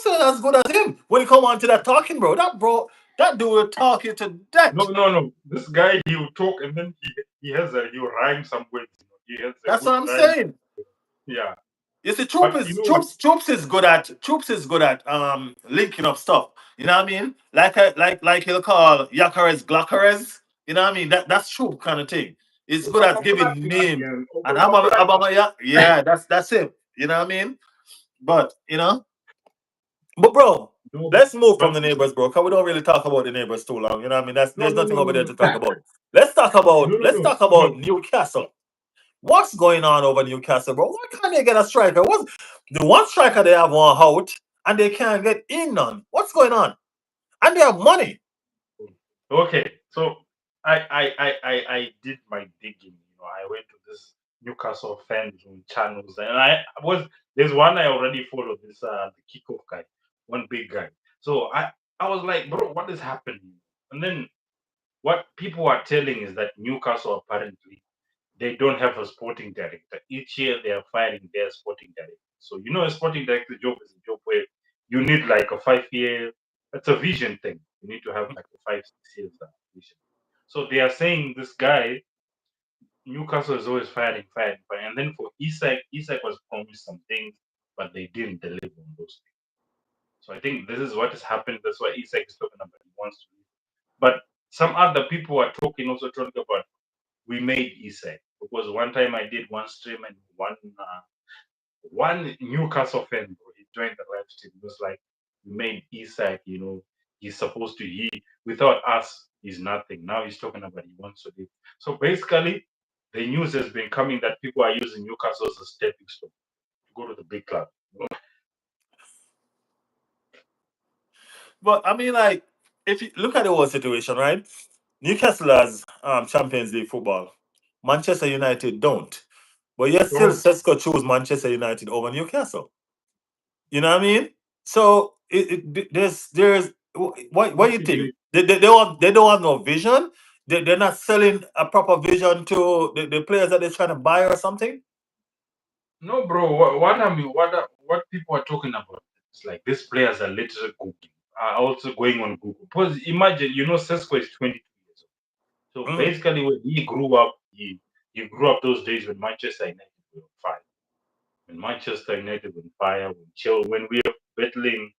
ain't as good as him when he come on to that talking, bro. That dude talking to No, that. no, no. This guy, he will talk and then he'll rhyme some words. He has a That's good what I'm rhyme. saying. Yeah, You see, but you know what? troops is good at linking up stuff. You know what I mean? Like he'll call Yakares Glockares. You know what I mean? That's troop kind of thing. It's good at giving name. And Abama, yeah, that's it. You know what I mean? But but bro, No, let's move from but the neighbors, bro. Cause we don't really talk about the neighbors too long. You know what I mean? no, There's no, nothing no, over no, there no, to talk about. Let's talk about no, no, let's no, talk about no. Newcastle. What's going on over Newcastle, bro? Why can't they get a striker? What's the one striker they have one out and they can't get in none? What's going on? And they have money. Okay, so I did my digging. I went to this Newcastle fan zone channels, and I was there's one I already followed. This the kickoff guy, one big guy. So I was like, bro, what is happening? And then what people are telling is that Newcastle apparently they don't have a sporting director. Each year they are firing their sporting director. So a sporting director job is a job where you need like a 5 year. It's a vision thing. You need to have like a 5 6 years vision. So they are saying this guy Newcastle is always firing, and then for Isak was promised some things, but they didn't deliver on those things. So I think this is what has happened. That's why Isak is talking about he wants to leave. But some other people are talking about we made Isak because one time I did one stream and one Newcastle fan bro, he joined the live stream. It was like we made Isak, he's supposed to without us he's nothing. Now he's talking about he wants to leave. So basically the news has been coming that people are using Newcastle as a stepping stone to go to the big club. But I mean, like, if you look at the whole situation, right? Newcastle has Champions League football. Manchester United don't. But yet still Oh, Sesko choose Manchester United over Newcastle. You know what I mean? So there's what you okay, think? They don't have no vision. They're not selling a proper vision to the players that they're trying to buy or something. no, bro. What people are talking about is like these players are literally cooking. Are also going on Google. Because imagine, Sesko is 22 years old. So Mm. basically, when he grew up, he grew up those days when Manchester United were on fire. When Manchester United were on fire, when we were battling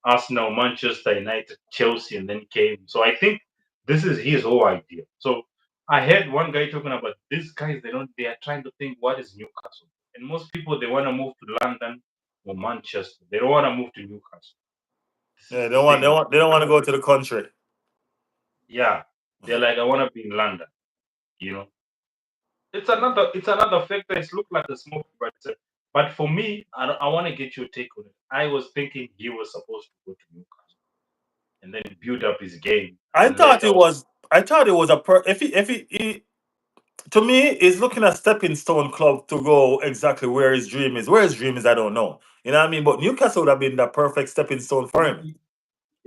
Arsenal, Manchester United, Chelsea, and then came. So I think this is his whole idea. So I heard one guy talking about these guys. They are trying to think what is Newcastle, and most people they want to move to London or Manchester. They don't want to move to Newcastle. This Yeah, is the thing. they don't want to go to the country. Yeah, they're like I want to be in London. You know, it's another factor. It's look like a small, but But for me, I want to get your take on it. I was thinking he was supposed to go to Newcastle and then build up his game I and thought let it out. was. I thought it was a if he to me is looking at stepping stone club to go exactly where his dream is. Where his dream is, I don't know. You know what I mean? But Newcastle would have been the perfect stepping stone for him.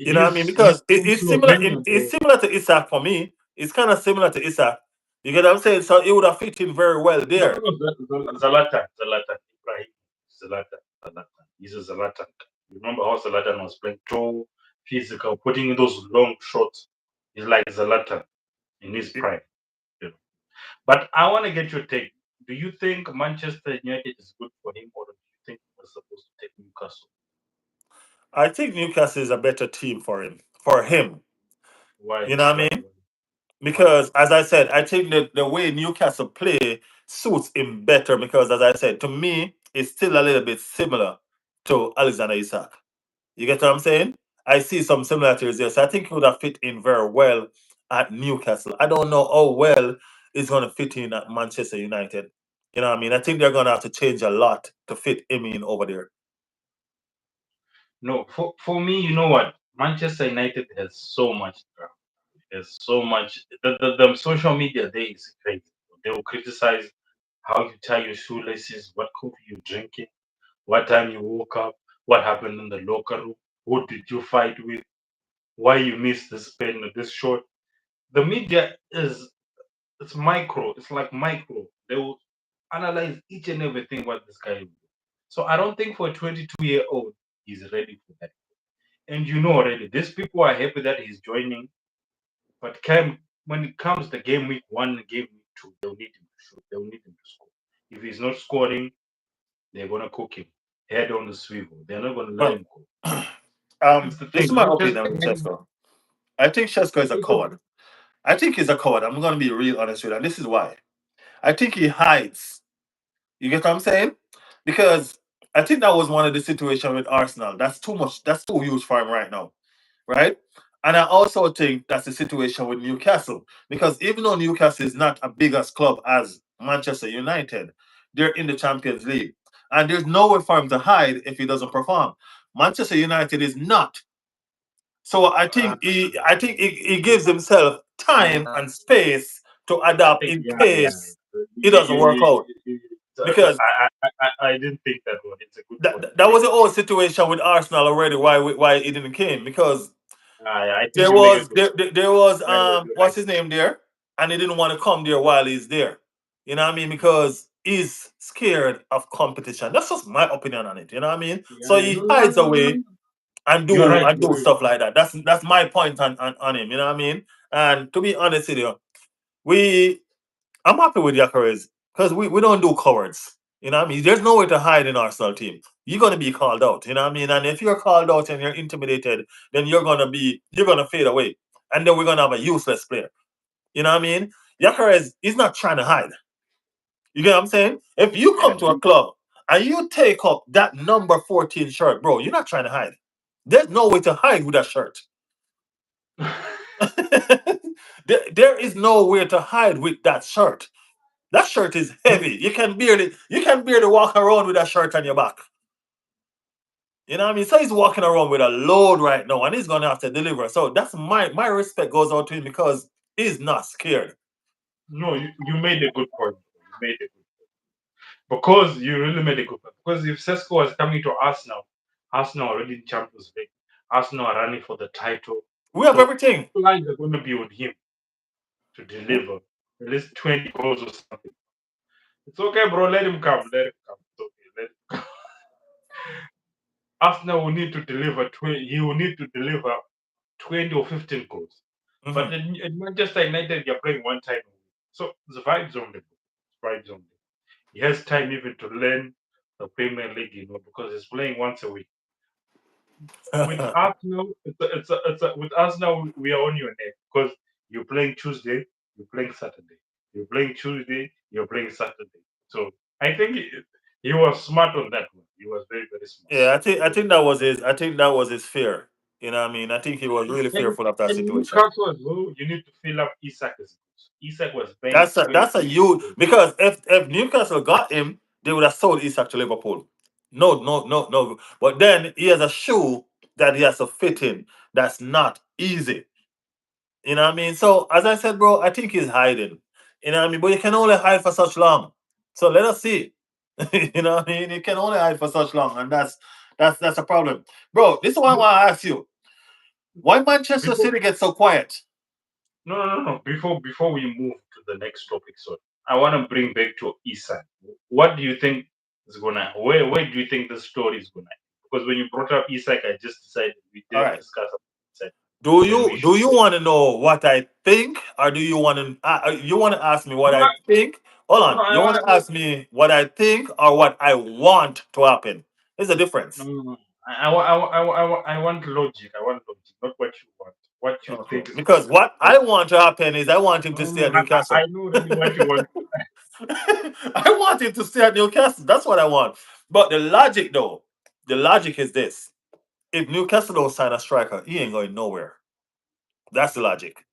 You know what I mean? He's Because from it's similar. Slovenia, It's bro. similar to Isaac for me. It's kind of similar to Isaac. You get what I'm saying? So it would have fit in very well No, there. no, Zlatan, Ibrahim, Zlatan. He's a Zlatan. You remember how Zlatan was playing tall, physical, putting in those long shots. He's like Zlatan in his prime. You know. But I want to get your take. Do you think Manchester United is good for him, or do you think he was supposed to take Newcastle? I think Newcastle is a better team for him. For him, Why? you know what I Why? mean? Why? Because as I said, I think that the way Newcastle play suits him better. Because as I said, to me, it's still a little bit similar to Alexander Isak. You get what I'm saying? I see some similarities there. So I think he would have fit in very well at Newcastle. I don't know how well he's going to fit in at Manchester United. You know what I mean? I think they're going to have to change a lot to fit him in over there. No, for me, you know what? Manchester United has so much drama. There's so much. The social media there is crazy. They will criticize how you tie your shoelaces, what coffee you drinking, what time you woke up, what happened in the locker room, who did you fight with, why you missed this pen or this shot. The media is it's micro. It's like micro. They will analyze each and everything what this guy will do. So I don't think for a 22-year-old he's ready for that. And you know already, these people are happy that he's joining. But when it comes to game week one and game week two, they'll need him to shoot. They'll need him to score. If he's not scoring, they're gonna cook him. Head on the swivel. They're not gonna let Well, him go. That's the this is thing. my Manchester opinion with United. Chesko. I think Chesko is a Okay, go. coward. I think he's a coward. I'm going to be real honest with you. And this is why. I think he hides. You get what I'm saying? Because I think that was one of the situations with Arsenal. That's too much. That's too huge for him right now, right? And I also think that's the situation with Newcastle because even though Newcastle is not a big as club as Manchester United, they're in the Champions League, and there's nowhere for him to hide if he doesn't perform. Manchester United is not. So Uh, I think he gives himself time uh, and space to I adapt think in yeah, yeah. case it doesn't work out because I didn't think that one. It's a good point. that was the whole situation with Arsenal already. Why it didn't came because I think you make a good there was very good what's his idea. name there, and he didn't want to come there while he's there. You know what I mean? Because he's scared of competition. That's just my opinion on it. You know what I mean? So Yeah, he no, no, hides no, no, away no. You're right. and You're do right. stuff like that. That's my point on him. You know what I mean? And to be honest with you, we I'm happy with Yakarez because we don't do cowards. You know what I mean? There's nowhere to hide in Arsenal team. You're gonna be called out. You know what I mean? And if you're called out and you're intimidated, then you're gonna fade away. And then we're gonna have a useless player. You know what I mean? Yakarez is not trying to hide. You get what I'm saying? If you Yeah. come to a club and you take up that number 14 shirt, bro, you're not trying to hide. There's no way to hide with that shirt. There is nowhere to hide with that shirt. That shirt is heavy. You can barely walk around with that shirt on your back. You know what I mean? So he's walking around with a load right now, and he's gonna have to deliver. So that's my respect goes out to him because he's not scared. No, you made a good point. You made a good because you really made a good point. Because if Sesko was coming to Arsenal, Arsenal already in Champions League, Arsenal are running for the title, We have so everything. all eyes are going to be on him to deliver at least 20 goals or something. It's okay, bro. Let him come. Let him come. It's okay. Arsenal will need to deliver 20. He will need to deliver 20 or 15 goals. But Mhm. in Manchester United, you're playing one time a week. So the vibes on the vibes on the. He has time even to learn the Premier League, because he's playing once a week. With Arsenal, with Arsenal, we are on your neck because you're playing Tuesday, you're playing Saturday, you're playing Tuesday, you're playing Saturday. So I think he was smart on that one. He was very, very smart. Yeah, I think that was his fear. You know what I mean? I think he was really And, fearful of that and situation. Newcastle as well, you need to fill up Isak's goals. Isak was playing That's a 22 huge goals. because if Newcastle got him, they would have sold Isak to Liverpool. No, no, no, no. But then he has a shoe that he has to fit in. That's not easy. You know what I mean? So as I said, bro, I think he's hiding. You know what I mean? But you can only hide for such long. So let us see. You know what I mean? You can only hide for such long, and that's a problem. Bro, this is what I No, want to ask you. Why Manchester before City gets so quiet? no. Before we move to the next topic, so I want to bring back to Isak. What do you think is gonna? Where do you think the story is gonna? Because when you brought up Isak, I just decided we All didn't right. discuss about Isak. Do Then you we should do you go. want to know what I think, or do you want to you want to ask me what No, I think? Hold no, on. You want to ask me what I think or what I want to happen? There's a difference. no. I want logic. I want logic, not what you want. What you Okay. think is going Because to happen. what I want to happen is I want him to stay No, at Newcastle. I know already what you want. I want him to stay at Newcastle. That's what I want. But the logic, though, the logic is this: if Newcastle don't sign a striker, he ain't going nowhere. That's the logic.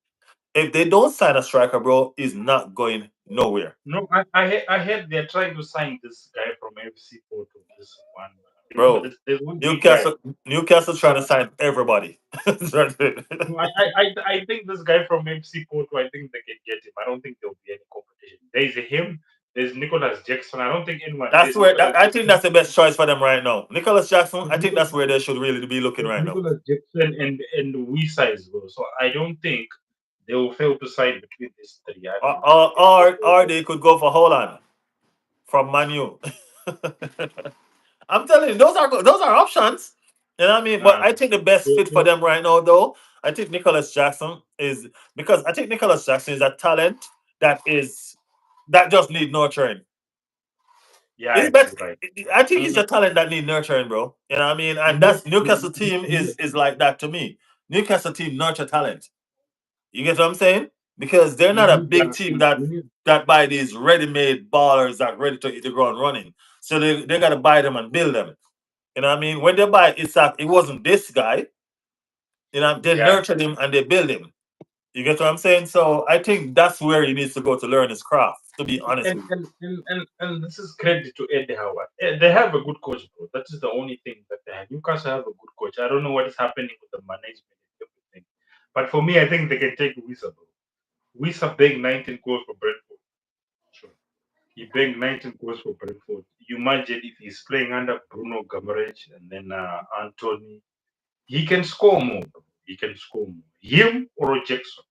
If they don't sign a striker, bro, he's not going nowhere, No, I heard they're trying to sign this guy from FC Porto. This one, bro. there's one big guy. Newcastle trying to So sign everybody. That's it. no, I think this guy from FC Porto. I think they can get him. I don't think there will be any competition. There's him. There's Nicholas Jackson. I don't think anyone. That's There's where Nicholas I think that's Jackson. the best choice for them right now. Nicholas Jackson, There's I think Nicholas, that's where they should really be looking there's right now. Nicholas Jackson and Wisa as well. So I don't think they will fail to side between these three. I Or don't think or they could go for Holland from Manu. I'm telling you, those are options. You know what I mean? But nah. I think the best fit for them right now, though, I think Nicholas Jackson is because I think Nicholas Jackson is a talent that is that just need nurturing. Yeah, He's best. you're right. I think he's And, a talent that need nurturing, bro. You know what I mean? And and that's Newcastle team you, is like that to me. Newcastle team nurture talent. You get what I'm saying? Because they're you not a need big team you need that buy these ready-made ballers that ready to hit the ground running. So they gotta buy them and build them. You know what I mean? When they buy Isaac, it wasn't this guy. You know, they yeah. nurtured him and they build him. You get what I'm saying? So I think that's where he needs to go to learn his craft, to be honest with you. And this is credit to Eddie Howard. They have a good coach, bro. That is the only thing that they have. Newcastle have a good coach. I don't know what is happening with the management and everything. But for me, I think they can take Wisa, bro. Wisa bagged 19 goals for Brentford. Sure. He bagged 19 goals for Brentford. You imagine if he's playing under Bruno Gamarich and then Anthony. He can score more, bro. He can score more. Him or Jackson.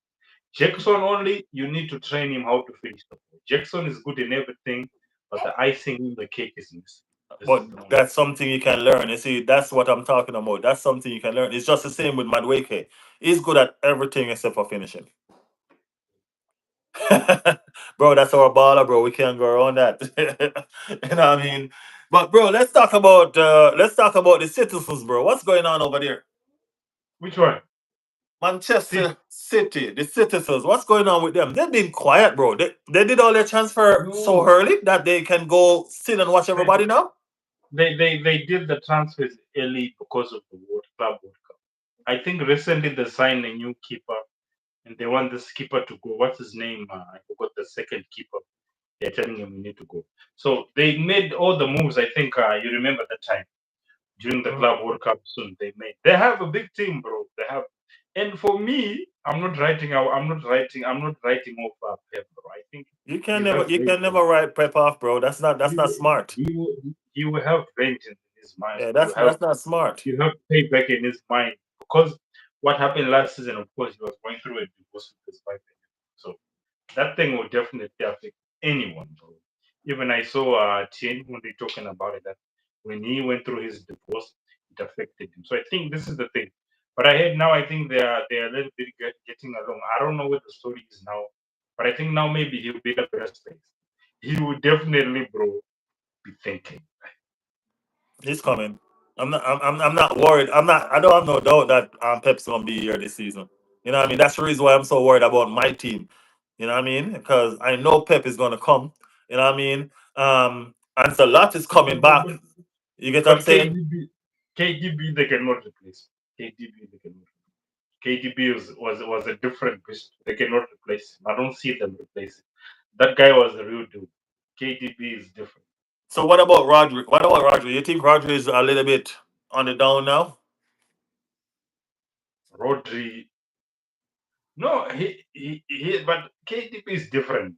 Jackson only, you need to train him how to finish the ball. Jackson is good in everything, but the icing on the cake is missing. This is But the only that's something you can learn. You see, that's what I'm talking about. That's something you can learn. It's just the same with Madweke. He's good at everything except for finishing. Bro, that's our baller, bro. We can't go around that. You know what I mean? But bro, let's talk about the citizens, bro. What's going on over there? which one? See, Manchester City, the citizens, what's going on with them? They've been quiet, bro. They did all their transfer so no, early that they can go sit and watch they, everybody now. they did the transfers early because of the World Cup. I think recently they signed a new keeper, and they want this keeper to go. What's his name? I forgot the second keeper. They're telling him we need to go. So they made all the moves. I think you remember that time during the Mhm. Club World Cup soon they made. They have a big team, bro. They have, and for me, I'm not writing out. I'm not writing off Pep, bro. I think you have You can vengeance. never write prep off, bro. That's He not will, smart. he will have vengeance in his mind. Yeah, You that's not smart. have payback in his mind because what happened last season, of course, he was going through a divorce with his wife. So that thing will definitely affect anyone, bro. Even I saw Tien when they talking about it that when he went through his divorce, it affected him. So I think this is the thing. But I heard now I think they are a little bit getting along. I don't know what the story is now, but I think now maybe he'll be in a better space. He will definitely, bro, be thinking. He's coming. I'm not worried. I don't have no doubt that Pep's gonna be here this season. You know what I mean? That's the reason why I'm so worried about my team. You know what I mean? Because I know Pep is gonna come. You know what I mean? And Salat is But, coming but, but, back. but, You get what I'm but saying? KDB, they cannot replace. KDB, they cannot. KDB was a different beast. They cannot replace him. I don't see them replace him. That guy was a real dude. KDB is different. So what about Rodri? What about Rodri? You think Rodri is a little bit on the down now? Rodri, no, but KDB is different.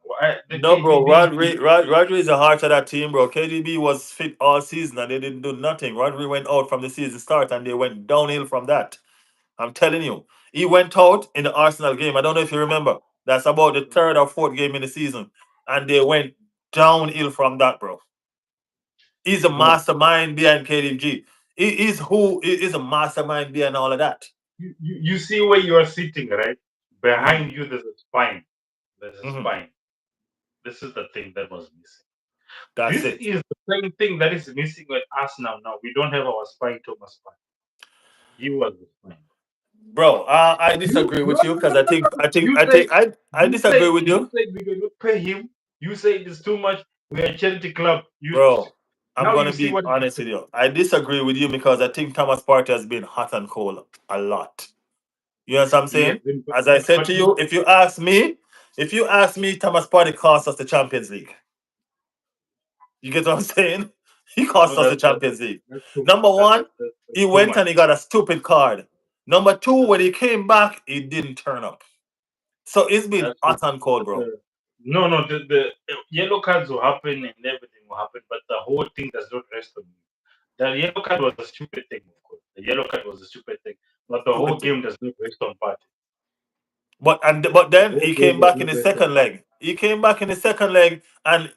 The No, bro. KDB, Rodri is the heart of that team, bro. KDB was fit all season and they didn't do nothing. Rodri went out from the season start and they went downhill from that. I'm telling you. He went out in the Arsenal game. I don't know if you remember. That's about the third or fourth game in the season. And they went downhill from that, bro. He's a no, mastermind behind KDG. He is a mastermind behind all of that. you see where you are sitting, right? Mhm, Behind you, there's a spine. There's a mhm. spine. This is the thing that was missing. That's This it. is the same thing that is missing with us now. We don't have our spine, Thomas Spine. He was the spine. Bro, I You disagree no with you no no because no no. I disagree with You you. said we cannot pay him. You say it is too much. We're a charity club. You Bro, I'm now gonna you see be what is honest with happening. you. I disagree with you because I think Thomas Partey has been hot and cold a lot. You know what I'm He has saying? been, As I said but to you, if you ask me, Thomas Partey cost us the Champions League. You get what I'm saying? He cost no, us the Champions League. that's too Number one, that's he too went much. and he got a stupid card. Number two, That's when he came back, he didn't turn up. So it's been that's too hot and cold, but bro. no, the yellow cards will happen and everything will happen, but the whole thing does not rest on you. The yellow card was a stupid thing, of course. The yellow card was a stupid thing, but the whole Stupid thing. game does not rest on Party. But The then whole he game came does back in not the rest on second Party. leg. He came back in the second leg, and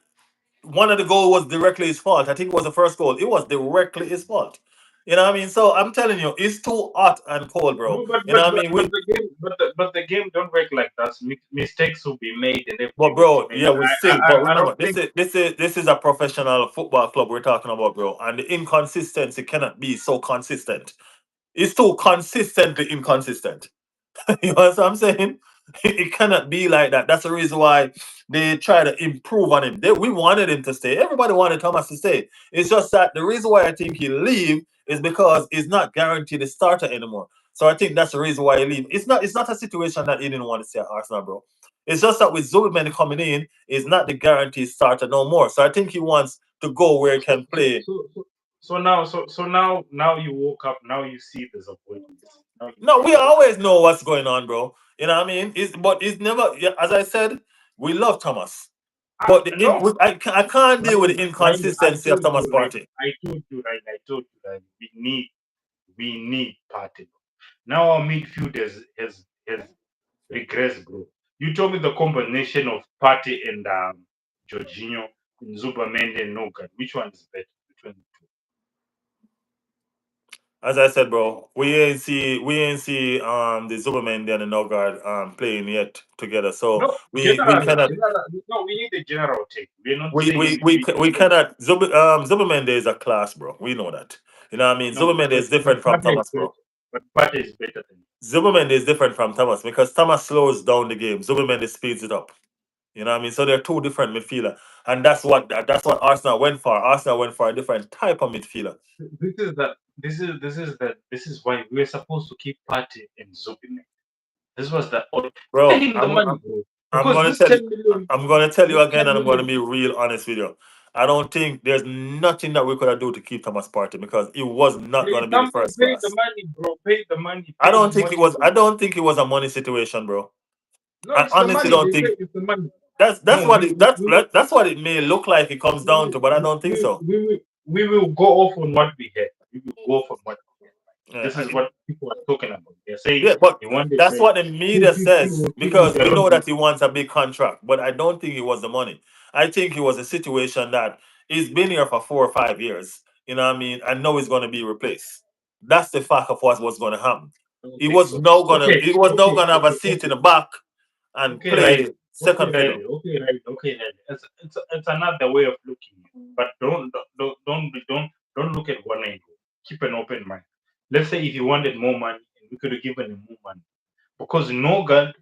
one of the goal was directly his fault. I think it was the first goal. It was directly his fault. You know what I mean? So I'm telling you, it's too hot and cold, bro. No, but You know what I mean? but the game but the game don't work like that. Mistakes will be made and But everything will be bro, made. yeah, we still. But I remember, don't think this is a professional football club we're talking about, bro. And the inconsistency cannot be so consistent. It's too consistently inconsistent. You know what I'm saying? It cannot be like that. That's the reason why they try to improve on him. We wanted him to stay. Everybody wanted Thomas to stay. It's just that the reason why I think he leave is because he's not guaranteed a starter anymore. So I think that's the reason why he leave. It's not a situation that he didn't want to stay at Arsenal, bro. It's just that with Zubimendi coming in, he's not the guaranteed starter no more. So I think he wants to go where he so can play. now you woke up. Now you see there's a void missing. Now you No, see we there's a void. always know what's going on, bro. You know what I mean? But it's never. Yeah, as I said, we love Thomas, but No, I can't deal with the Ryan, I inconsistency of told Thomas you, right? Partey. I told you, right? We need Partey. Now our midfield has regressed, bro. You told me the combination of Partey and Jorginho, and Zubamendi and Nogard. Which one is better between the As I said, bro, we ain't see the Zuberman and the Nogard playing yet together. two? So No, cannot no, we need a general take. We're not saying we cannot Zuberman is a class, bro. We know that. You know what I mean? no, Zuberman is but different from Partey is Thomas, better. bro. But Partey is better than Zuberman is different from Thomas because Thomas slows down the game. Zuberman speeds it up. You know what I mean? So they're two different midfielder, and that's what Arsenal went for. Arsenal went for a different type of midfielder, this is why we're supposed to keep Partey and Zubimendi. This was the odd. Pay bro. him the money, bro. I'm Because gonna tell you, I'm gonna tell you this again, 10 and I'm gonna million, be real honest with you. I don't think there's nothing that we could have do to keep Thomas Partey because it was not gonna be the first pay the class. money, bro. Pay him what he I don't think it was a money situation, bro. No, I it's the honestly money. don't They say think it's the money. that's No, what that's what it may look like it comes down to, but I don't think so. we will go off on what we had. We will go off on what we had. This is I, what people are talking about. They're saying Yeah, but they wanted that's the what the media 250 says or because we know 270. that he wants a big contract. But I don't think it was the money. I think it was a situation that he's been here for 4 or 5 years. You know what I mean? I know he's going to be replaced. That's the fact of what's going to happen. I don't think so. He was now gonna have a seat in the back and Okay, right. play second fiddle. Right. It's another way of looking at it. But don't look at one angle. Keep an open mind. Let's say if you wanted more money and we could have given him more money. Because no God,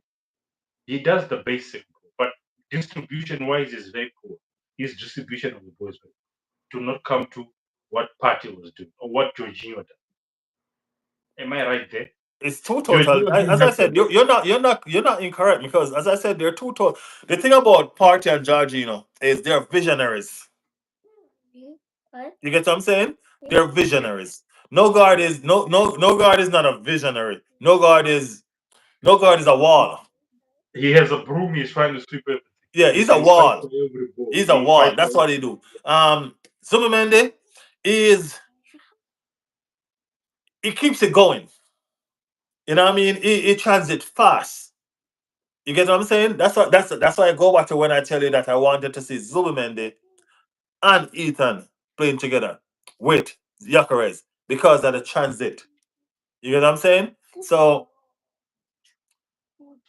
he does the basic, but distribution wise is very poor. His distribution of the boys do not come to what Party was doing or what Jorginho did. Am I right there? It's two total. Jorginho didn't As I have the said, you're not incorrect because as I said, they're two total. The thing about Party and Georgino is they're visionaries. You get what I'm saying? They're Yeah, visionaries. No guard yeah. is no guard is not a visionary. No guard is a wall. He has a broom. He's trying to sweep everything. Yeah, He, he's a he fights wall. for every ball. He's a He wall. fights for That's what they every do. Zubimende is he keeps it going. You know what I mean? He transit fast. You get what I'm saying? That's why I go back to when I tell you that I wanted to see Zubimende and Ethan playing together with Yakarez because of the transit. You get what I'm saying? So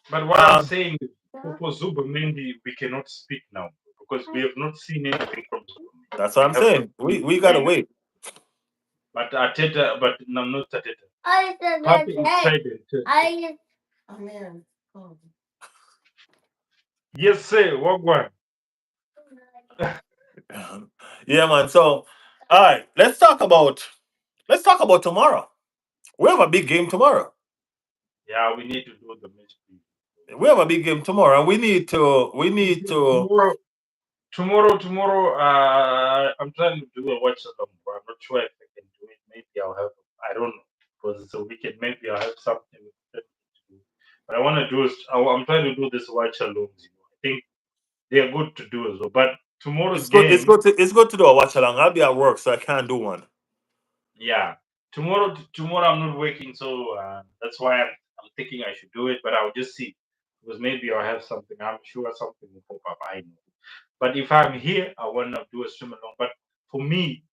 But what I'm um saying is, for Zubermendi, we cannot speak now because we have not seen anything from Zubermendi. that's what We I'm have not saying. seen We gotta really. wait. But Ateta, but no, not Ateta. Partey is tried and tested. Yes, sir. What one? Yeah, man. So all right, let's talk about tomorrow. We have a big game tomorrow. Yeah, we need to do the match. We have a big game tomorrow, and we need to. Tomorrow. I'm trying to do a watch along, but I'm not sure if I can do it. Maybe I'll have. I don't know because it's a weekend. Maybe I'll have something to do. But I want to do is I'm trying to do this watch alongs. I think they are good to do as well. But tomorrow's It's good. It's game, good to. It's good to do a watch along. I'll be at work, so I can't do one. yeah. Tomorrow I'm not working, so that's why I'm thinking I should do it. But I'll just see because maybe I'll have something. I'm sure something will pop up. I know. But if I'm here, I want to do a swim along. But for me,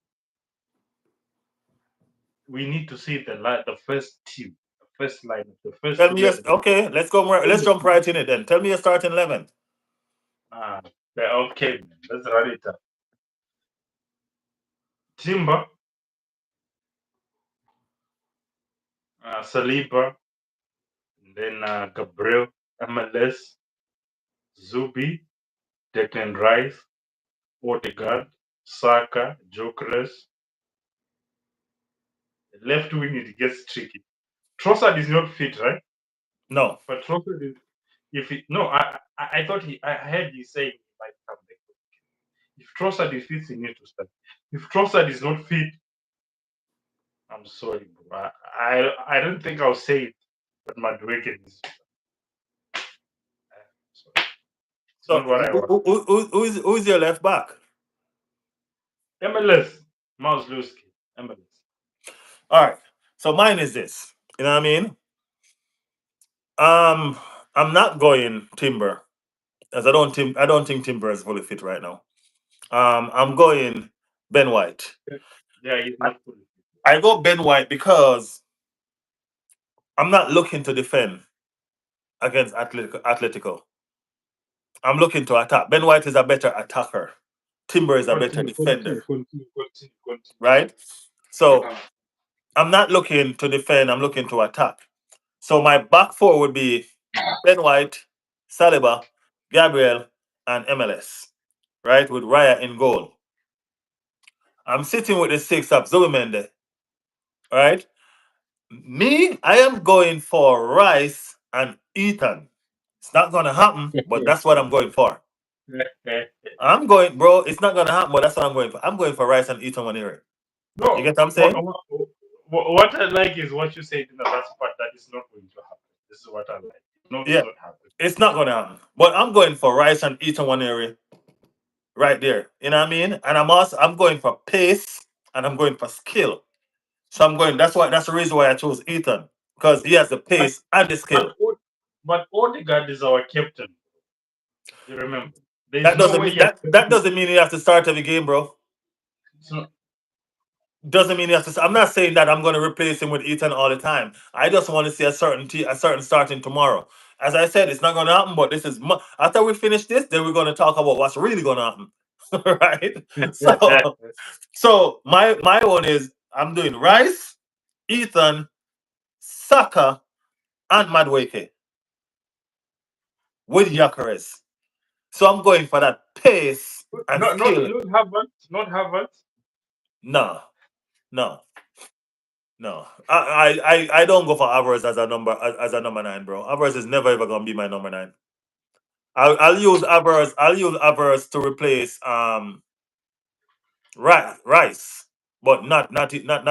we need to see the first team, the first line, the first Tell me yes. 11. Okay, let's go. Let's jump right in it then. Tell me your starting 11. Ah, okay, man, let's run it up. Timber, Saliba, and then Gabriel, MLS, Zubi, Declan Rice, Odegaard, Saka, Jokeres. Left wing it gets tricky. Trossard is not fit, right? No. But Trossard is. If he no, I thought I heard you saying he might come back. If Trossard is fit, he needs to start. If Trossard is not fit, I'm sorry, bro. I don't think I'll say it, but Madueke is. Sorry. It's So not what I want. who's your left back? MLS, Miles Lewski, MLS. All right. So mine is this. You know what I mean? Um, I'm not going Timber as I don't think Timber is fully fit right now. I'm going Ben White. Yeah, he's I, not fully fit. I go Ben White because I'm not looking to defend against Atletico. I'm looking to attack. Ben White is a better attacker. Timber is a better defender, Continue. right? So I'm not looking to defend. I'm looking to attack. So my back four would be Ben White, Saliba, Gabriel, and MLS, right? With Raya in goal. I'm sitting with the six of Zubimende, right? Me, I am going for Rice and Ethan. It's not gonna happen, but that's what I'm going for. I'm going, bro. It's not gonna happen, but that's what I'm going for. I'm going for Rice and Ethan Wanere. You No, get what I'm saying? what I like is what you said in the last part that is not going to happen. This is what I like. No, it's Yeah, not happening. it's not gonna happen. But I'm going for Rice and Ethan Wanere right there. You know what I mean? And I'm going for pace and I'm going for skill. So I'm going. That's the reason why I chose Ethan because he has the But pace and the but skill. but Odegaard is our captain. You remember? There's That no doesn't way mean he has that doesn't mean he has to start every game, bro. so, Doesn't mean he has to. I'm not saying that I'm going to replace him with Ethan all the time. I just want to see a certain starting tomorrow. As I said, it's not going to happen. But after we finish this, then we're going to talk about what's really going to happen, right? So my one is I'm doing Rice, Ethan, Saka, and Madweke with Gyökeres. So I'm going for that pace and skill. not Havertz. No, no, no. I don't go for Alvarez as a number nine, bro. Alvarez is never ever gonna be my number nine. I'll use Alvarez. I'll use Alvarez to replace Right, rice, but not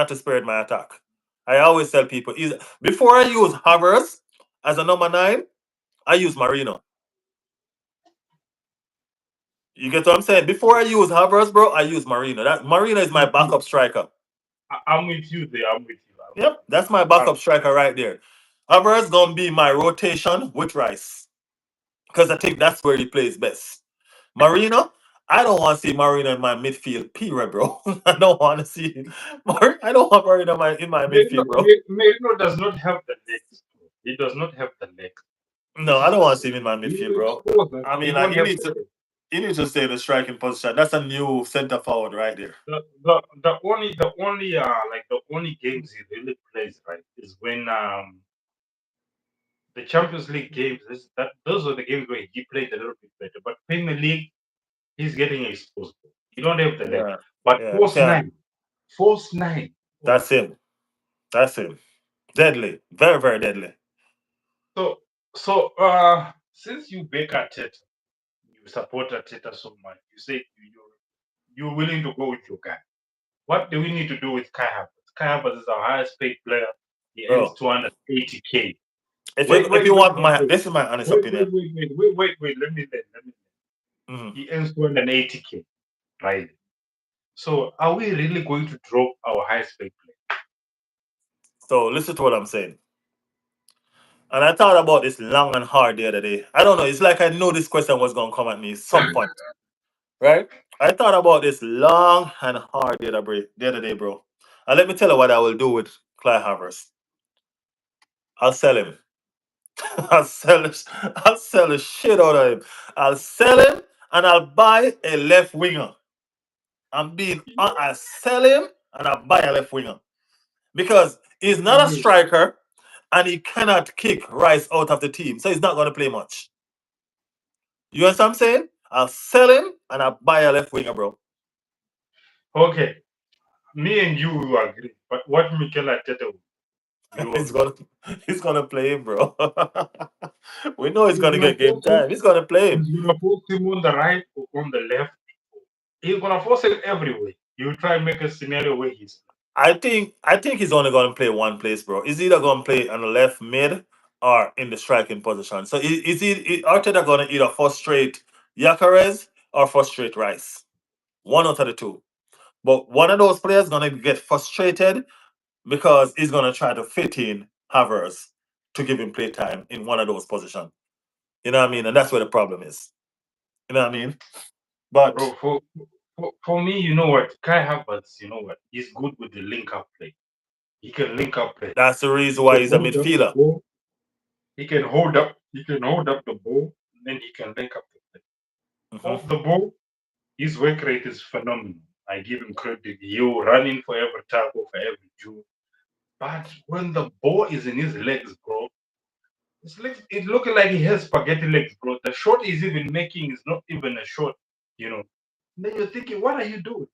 to spirit my attack. I always tell people is before I use Havers as a number nine, I use Marino. You get what I'm saying? Before I use Havers, bro, I use Marino. That Marino is my See, backup striker. I'm with you there. I'm with you. Yep, that's my I'm, backup striker right there. Havers gonna be my rotation with Rice because I think that's where he plays best. Marino, I don't want to see Marino in my midfield. Period, bro. I don't want to see. I don't want Marino in my midfield, bro. Merino does not have the legs. Bro. He does not have the legs. No, This I is don't the want to thing. see him in my He midfield, will bro. expose us. I He mean, won't he have needs the to legs. he needs to stay in the striking position. That's a new center forward right there. The only games he really plays right is when the Champions League games. Those are the games where he played a little bit better. But Premier League, he's getting exposed. Bro. He don't have the leg. Yeah, But yeah, force yeah. nine, force nine. Oh. That's him. That's him. Deadly, very, very deadly. So since you back Arteta, you support Arteta so much, you say you're willing to go with your guy. What do we need to do with Kai Havertz? Kai Havertz is our highest paid player. He earns Bro, 280K. if you want my, Wait. this is my honest Wait, wait, opinion. wait, wait, wait, wait, wait. Let me. Mhm. He earns 280K, right? So are we really going to drop our highest paid player? So listen to what I'm saying. And I thought about this long and hard the other day. I don't know. It's like I know this question was gonna come at me some point, right? I thought about this long and hard the other day, bro. And let me tell you what I will do with Clyde Havers. I'll sell him. I'll sell it. I'll sell the shit out of him. I'll sell him and I'll buy a left winger. I'll sell him and I'll buy a left winger because he's not a Wait, striker and he cannot kick Rice out of the team, so he's not going to play much. You understand what I'm saying? I'll sell him and I'll buy a left winger, bro. okay, me and you will agree. But what Mikel Arteta will he's do? gonna he's gonna play him, bro. We know he's He's gonna gonna get game force him. time. He's gonna play him. He's gonna force him on the right or on the left. He's gonna force him everywhere. He will try and make a scenario where he's. I think he's only gonna play one place, bro. He's either gonna play on the left mid or in the striking position. So is Arteta gonna either frustrate Yacarez or frustrate Rice? One out of the two. But one of those players gonna get frustrated because he's gonna try to fit in Havers to give him play time in one of those positions. You know what I mean? And that's where the problem is. You know what I mean? Bro, But for me, you know what? Kai Havertz, you know what? He's good with the link up play. He can link up play. that's the reason He why can he's a hold up the midfielder. ball. He can hold up. He can hold up the ball. And then he can link up the play. Off Hmm. the ball, his work rate is phenomenal. I give him credit. He'll run in for every tackle, for every jewel. But when the ball is in his legs, bro, it's looking like he has spaghetti legs, bro. The shot he's even making is not even a shot, you know. Then you're thinking, what are you doing?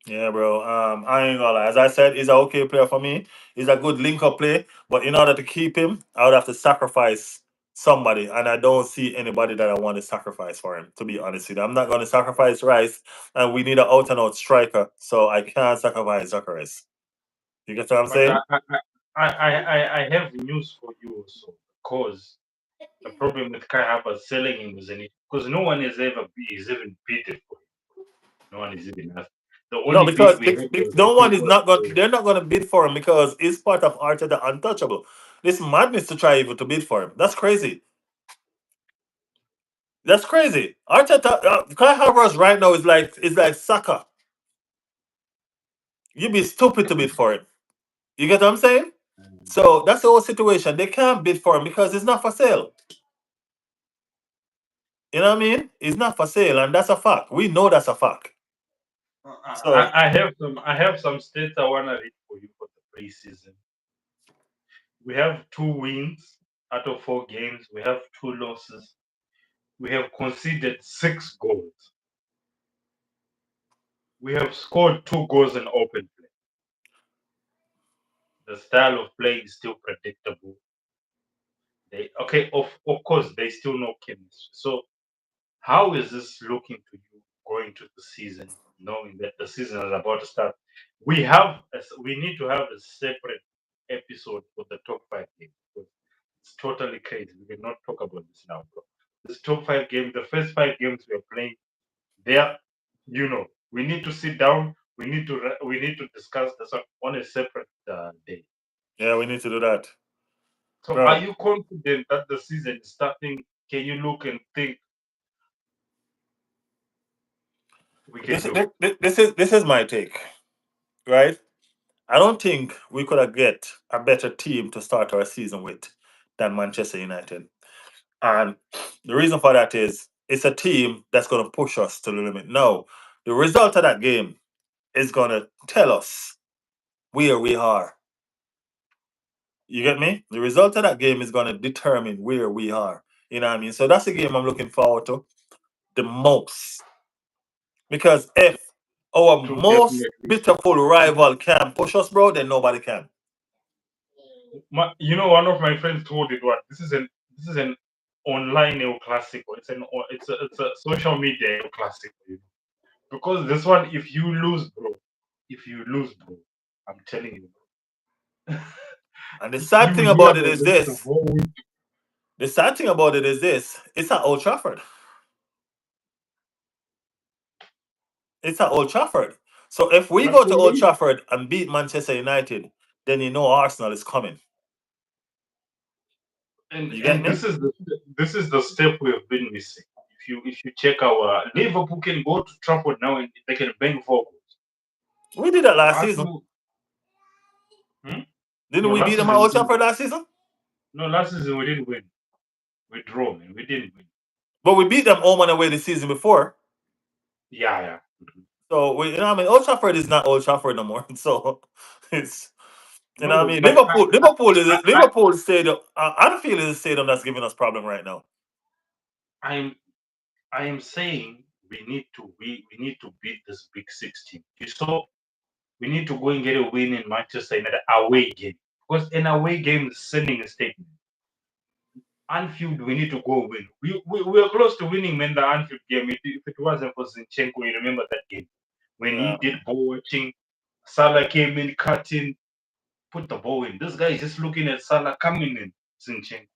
Yeah, bro. I ain't gonna lie. As I said, he's a okay player for me. He's a good link up play, but in order to keep him, I would have to sacrifice somebody, and I don't see anybody that I want to sacrifice for him. To be honest with you, I'm not going to sacrifice Rice, and we need an out and out striker, so I can't sacrifice Zacharias. You get what I'm But saying? I have news for you also, because the problem with Kai Havertz selling him was in it because no one is even bidded for him. No one is even asked. The No, only bid because we had was I no one think is was not going. They're not going to bid for him because he's part of Arteta untouchable. This madness to try even to bid for him. That's crazy. That's crazy. Arteta, Kai Havertz right now is like Saka. You'd be stupid to bid for him. You get what I'm saying? So that's the whole situation. They can't bid for him because it's not for sale. You know what I mean? It's not for sale, and that's a fact. We know that's a fact. So I have some stats I wanna read for you for the preseason. We have 2 wins out of 4 games. We have 2 losses. We have conceded 6 goals. We have scored 2 goals in open play. The style of play is still predictable. They okay, of course, they still know chemistry. So how is this looking to you going to the season? knowing that the season is about to start. We need to have a separate episode for the top five games because it's totally crazy. We cannot talk about this now, bro. This top five games, the first five games we are playing, there, we need to sit down. We need to discuss this on a separate day. Yeah, we need to do that, So, are bro. you confident that the season is starting? Can you look and think we can This do it? this is my take, right? I don't think we could have get a better team to start our season with than Manchester United. And the reason for that is it's a team that's going to push us to the limit. No, the result of that game is going to tell us where we are. You get me? The result of that game is going to determine where we are. You know what I mean? So that's the game I'm looking forward to the most. Because if our True, most definitely. pitiful rival can push us, bro, then nobody can. One of my friends told it what this is an online neo classical. It's a social media neo classical. Because this one, if you lose, bro, I'm telling you, And the sad thing you about have it is already the this. whole week. The sad thing about it is this. It's at Old Trafford. It's at Old Trafford. So if we But go for to Old me, Trafford and beat Manchester United, then you know Arsenal is coming. and You get and me? this is the step we have been missing. If you check our Liverpool can go to Trafford now and they can bang four goals. We did that But last season. Arsenal, hmm? Didn't No, we beat last them at season we Old didn't Trafford win. last season? No, last season we didn't win. We draw, man. We didn't win. But we beat them home and away the season before. Yeah, yeah. So we, you know what I mean? Old Trafford is not Old Trafford no more. So it's you know what I No, mean? but Liverpool stadium. Anfield is a stadium that's giving us problem right now. I'm I am saying we need to beat this big six team. You saw we need to go and get a win in Manchester United away game because an away game is sending a statement. Anfield, we need to go win. We are close to winning, man. The Anfield game. If it wasn't for Zinchenko, you remember that game when he Yeah. did ball watching. Salah came in, cut in, put the ball in. This guy is just looking at Salah coming in. Zinchenko.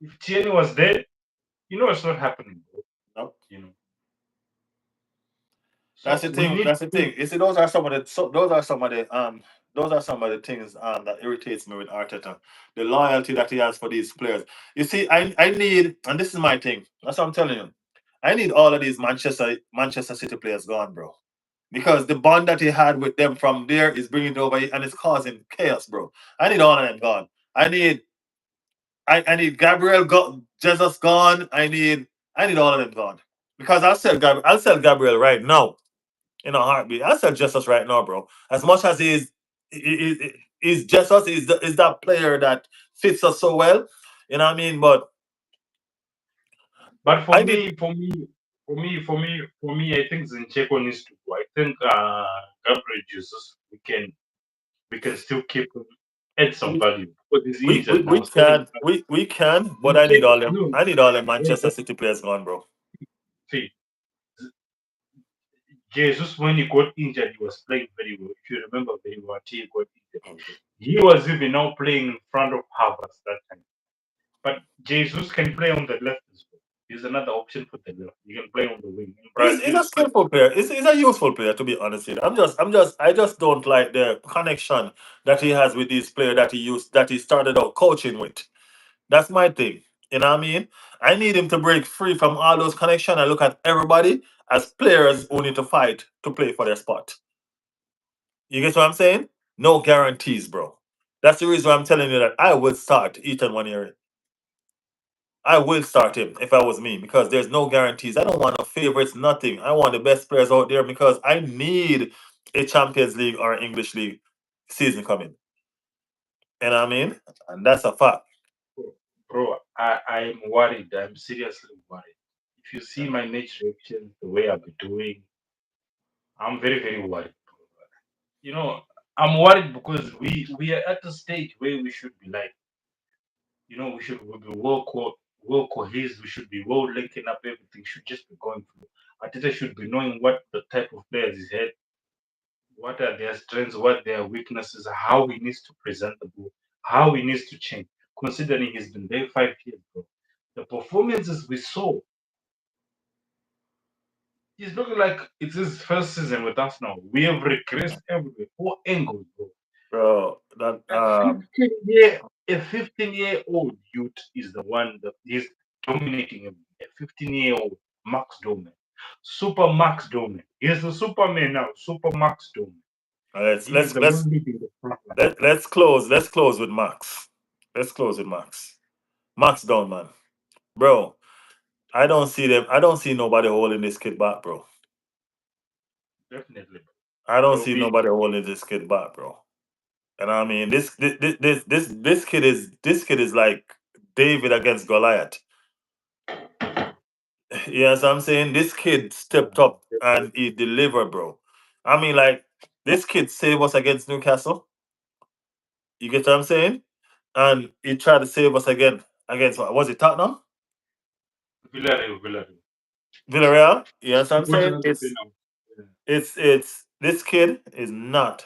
If Tierney was there, it's not happening, bro. No. You know. That's So the we thing. need That's the to. thing. You see, those are some of the things that irritates me with Arteta. The loyalty that he has for these players. You see, I need, and this is my thing. That's what I'm telling you. I need all of these Manchester City players gone, bro. Because the bond that he had with them from there is bringing it over and it's causing chaos, bro. I need all of them gone. I need Jesus gone. I need all of them gone. Because I'll sell Gabriel right now in a heartbeat. I'll sell Jesus right now, bro. As much as is Jesus is that player that fits us so well. You know what I mean? But But for I need me, for me, for me, for me, for me, I think Zinchenko needs to go. I think Gabriel Jesus, we can still keep him at some we value because he's we, we, injured we now. Selling can we can, but Zinchenko, no, I need all the wait, Manchester City players gone, bro. see, Jesus when he got injured, he was playing very well. If you remember very well, until he got injured, he was even now playing in front of Havertz that time. But Jesus can play on the left as well. He's another option for the left. He can play on the wing. In He's Brazil, a skillful player. He's a useful player, to be honest with you. I just don't like the connection that he has with these players that he started out coaching with. That's my thing. You know what I mean? I need him to break free from all those connections and look at everybody as players who need to fight to play for their spot. You get what I'm saying? No guarantees, bro. That's the reason why I'm telling you that I will start Ethan Waneri. I will start him if I was me because there's no guarantees. I don't want no favorites, nothing. I want the best players out there because I need a Champions League or English League season coming. You know what I mean? And that's a fact. bro, I'm worried. I'm seriously worried. If you see my match reactions, the way I've been doing, I'm very, very worried. You know, I'm worried because we are at a stage where we should be like, we should be well cohesed. We should be well linking up. Everything should just be going through. Ateta should be knowing what the type of players he had, what are their strengths, what their weaknesses, how he needs to present the ball, how he needs to change. Considering he's been there 5 years, bro. The performances we saw, he's looking like it's his first season with us now. We have regressed everywhere, all angles, bro. bro. That A 15-year old youth is the one that is dominating him. A 15-year-old Max Doman. Super Max Doman. He's the Superman now, Super Max Doman. let's He is let's the let's one leading the front line. let's close with Max. Let's close with Max. Max down, man, bro. I don't see them. I don't see nobody holding this kid back, bro. Definitely. I don't There'll see be nobody holding this kid back, bro. And I mean, this kid is like David against Goliath. Yes, I'm saying this kid stepped up and he delivered, bro. I mean, like this kid saved us against Newcastle. You get what I'm saying? And he tried to save us again against what was it, Tottenham? Villarreal. Villarreal. Yes, I'm saying Unfortunately now. Yeah. it's this kid is not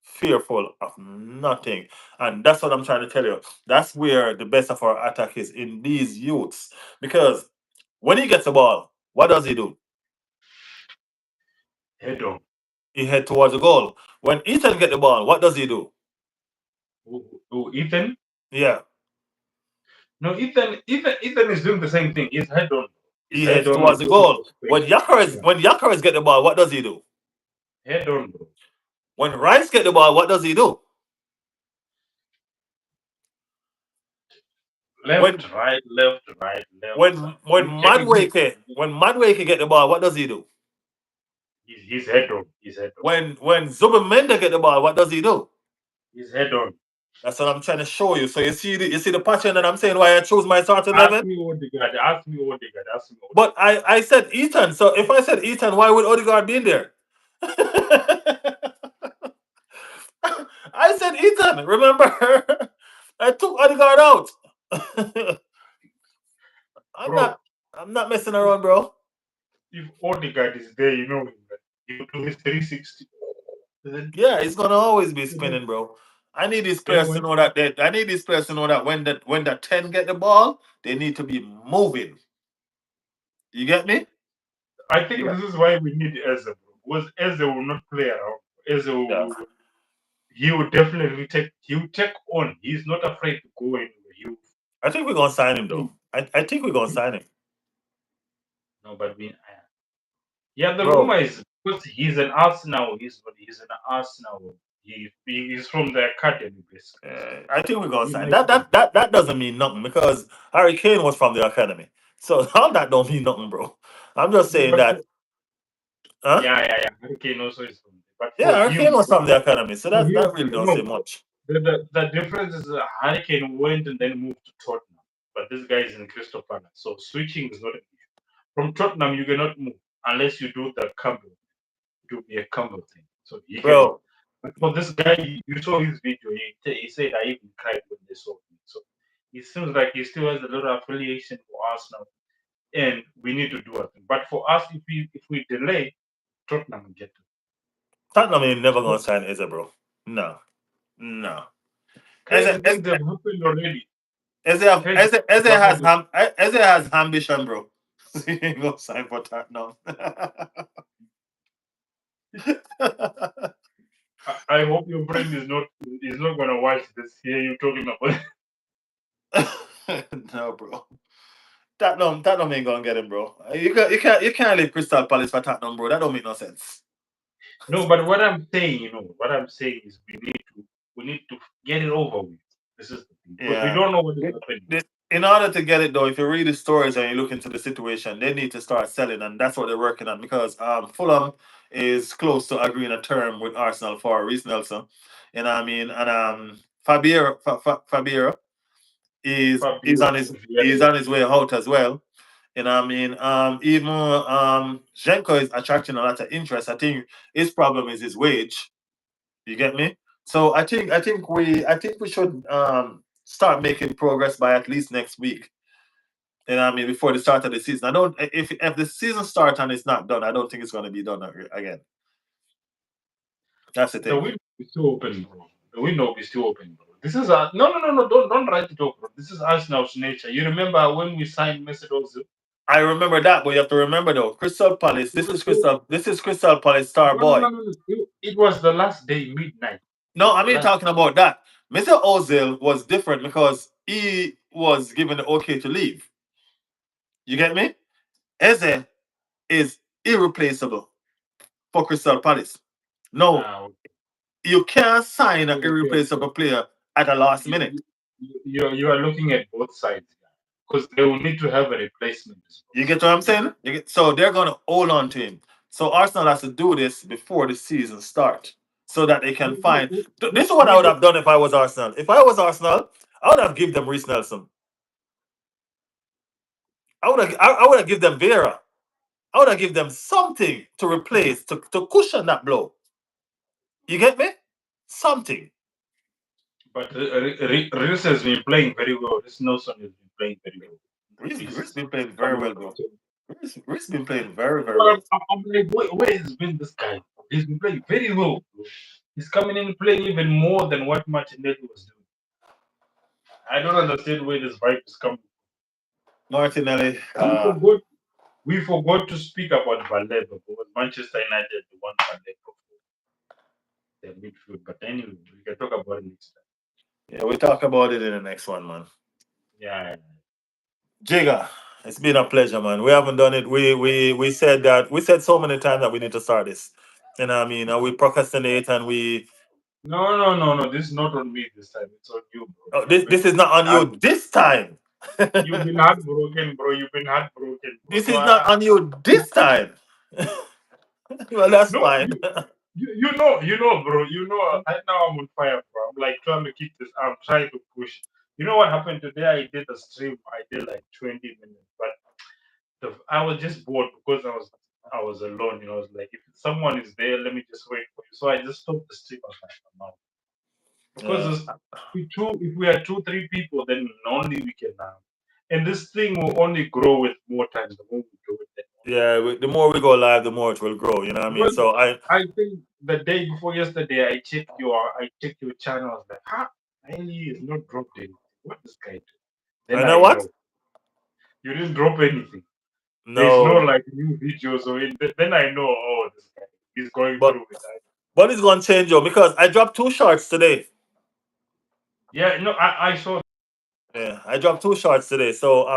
fearful of nothing. And that's what I'm trying to tell you. That's where the best of our attack is in these youths. Because when he gets the ball, what does he do? Head on. He head towards the goal. When Ethan get the ball, what does he do? Ethan? Yeah, No, Ethan is doing the same thing. He's head on. He's he head heads on, towards he's the looking goal. for space. Yeah. When Yakares get the ball, what does he do? Head on, bro. When Rice get the ball, what does he do? When Left, right, left. You checking him. When Madweke get the ball, what does he do? He's head on. He's head on. When Zubamenda get the ball, what does he do? He's head on. That's what I'm trying to show you. So you see the pattern that I'm saying why I chose my start Ask 11. me Odegaard. Ask me Odegaard. Ask me But Odegaard. I said Ethan. So if I said Ethan, why would Odegaard be in there? I said Ethan. Remember, I took Odegaard out. I'm Bro, not. I'm not messing if, around, bro. if Odegaard is there, you know him, man. He'll do his 360. Then, Yeah, it's gonna always be then, spinning, bro. I need these then players to when know that I need these players to know that when the 10 get the ball, they need to be moving. You get me? I think Yeah. this is why we need Eze, bro. Because Eze will not play around. Eze Yeah. he will definitely take on. He's not afraid to go anywhere. I think we're gonna sign him though. I think we're gonna sign him. no, but yeah, the Bro, rumor is because he's an Arsenal. He's an Arsenal. He's from the academy basically. So I think we're gonna he sign. might be. That doesn't mean nothing because Harry Kane was from the academy. So all that don't mean nothing, bro. I'm just No, saying but that, huh? yeah. Hurricane also is from there. But Yeah, for Harry Kane him, was from the academy. So for him, that really don't say no. much. The difference is Hurricane went and then moved to Tottenham, but this guy is in Crystal Palace, so switching is not an issue. From Tottenham, you cannot move unless you do the Campbell. It will be a Campbell thing, so he can move. Bro, But for this guy, you saw his video. He said I even cried when they saw him. So it seems like he still has a lot of affiliation for Arsenal, and we need to do a thing. But for us, if we delay, Tottenham will get to. Tottenham ain't never gonna So sign Eze, bro. No. No. Eze, crazy Eze, things have happened already. Crazy things have happened. Eze has ambition, bro. He ain't gonna sign for Tottenham. I hope your friend is not gonna watch this. Hear you talking about. No, bro. Tottenham ain't gonna get him, bro. You can't leave Crystal Palace for Tottenham, bro. That don't make no sense. No, but what I'm saying, what I'm saying is we need to get it over with. This is the thing because we Yeah. don't know what is It- happening. in order to get it though, if you read the stories and you look into the situation, they need to start selling, and that's what they're working on because Fulham is close to agreeing a term with Arsenal for Reece Nelson. You know what I mean? And Fabiero Fabio is Vieira. on his way out as well. You know what I mean? Even Zhenko is attracting a lot of interest. I think his problem is his wage. You get me? So I think we should start making progress by at least next week. You know what I mean? Before the start of the season. I don't. If the season starts and it's not done, I don't think it's going to be done again. That's the The thing. window is still open, bro. The window is still open, bro. This is a no, no, no, no. Don't write it off, bro. This is Arsenal's nature. You remember when we signed Mesut Ozil? I remember that, but you have to remember though, Crystal Palace. It was so This is Crystal Palace star no, no, boy. no, no. It was the last day, midnight. It No, was I the mean last. talking about that. Mr. Ozil was different because he was given the okay to leave. You get me? Eze is irreplaceable for Crystal Palace. No, Ah, you can't sign an okay, okay. irreplaceable player at the last You, minute. you, you are looking at both sides because they will need to have a replacement as well. You get So what I'm yeah. saying? So they're going to hold on to him. So Arsenal has to do this before the season starts so that they can We, find. we, This is what I we, would have done if I was Arsenal. If I was Arsenal, I would have given them Reece Nelson. I would have given them Vera. I would have given them something to replace, to cushion that blow. You get me? Something. but Reese has been playing very well. This Nelson has been playing very well in the Reece preseason. been playing very Coming well, up bro. to Reece been playing very, very well, well. I'm like, where has been this guy? He's been playing very well. Bro. He's coming in playing even more than what Martinelli was doing. I don't understand where this vibe is coming. Martinelli, We forgot we forgot to speak about Baleba because Manchester United won Baleba for their midfield. But anyway, we can talk about it next time. yeah, we talk about it in the next one, man. Yeah. Jigga, it's been a pleasure, man. We haven't done it. We said that we said so many times that we need to start this. You know what I mean? And we procrastinate and we No, no, no, no. This is not on me this time. It's on you, bro. oh, this is not on you this time. You've been heartbroken, bro. You've been heartbroken, bro. This So is not on you this time. Well, that's no, fine. you know, bro. You know, right now I'm on fire, bro. I'm like trying to keep this. I'm trying to push. You know what happened today? I did a stream. I did like 20 minutes, but I was just bored because I was alone. You know, I was like, if someone is there, let me just wait for you. So I just stopped the stream. I was like, no, because Yeah, if we are two, three people, then only we can. And this thing will only grow with more times. The more we do it, then only yeah. The more we go live, the more it will grow. You know what I mean? because So I I think the day before yesterday, I checked your channel. I was like, huh, Ellie is not dropped anything. What this guy do? Then I know I what? know you didn't drop anything. There's no No, like new videos or then I know. Oh, this guy is going but through it. but it's gonna change though because I dropped two shorts today. Yeah, no, I saw. Yeah, I dropped two shorts today, so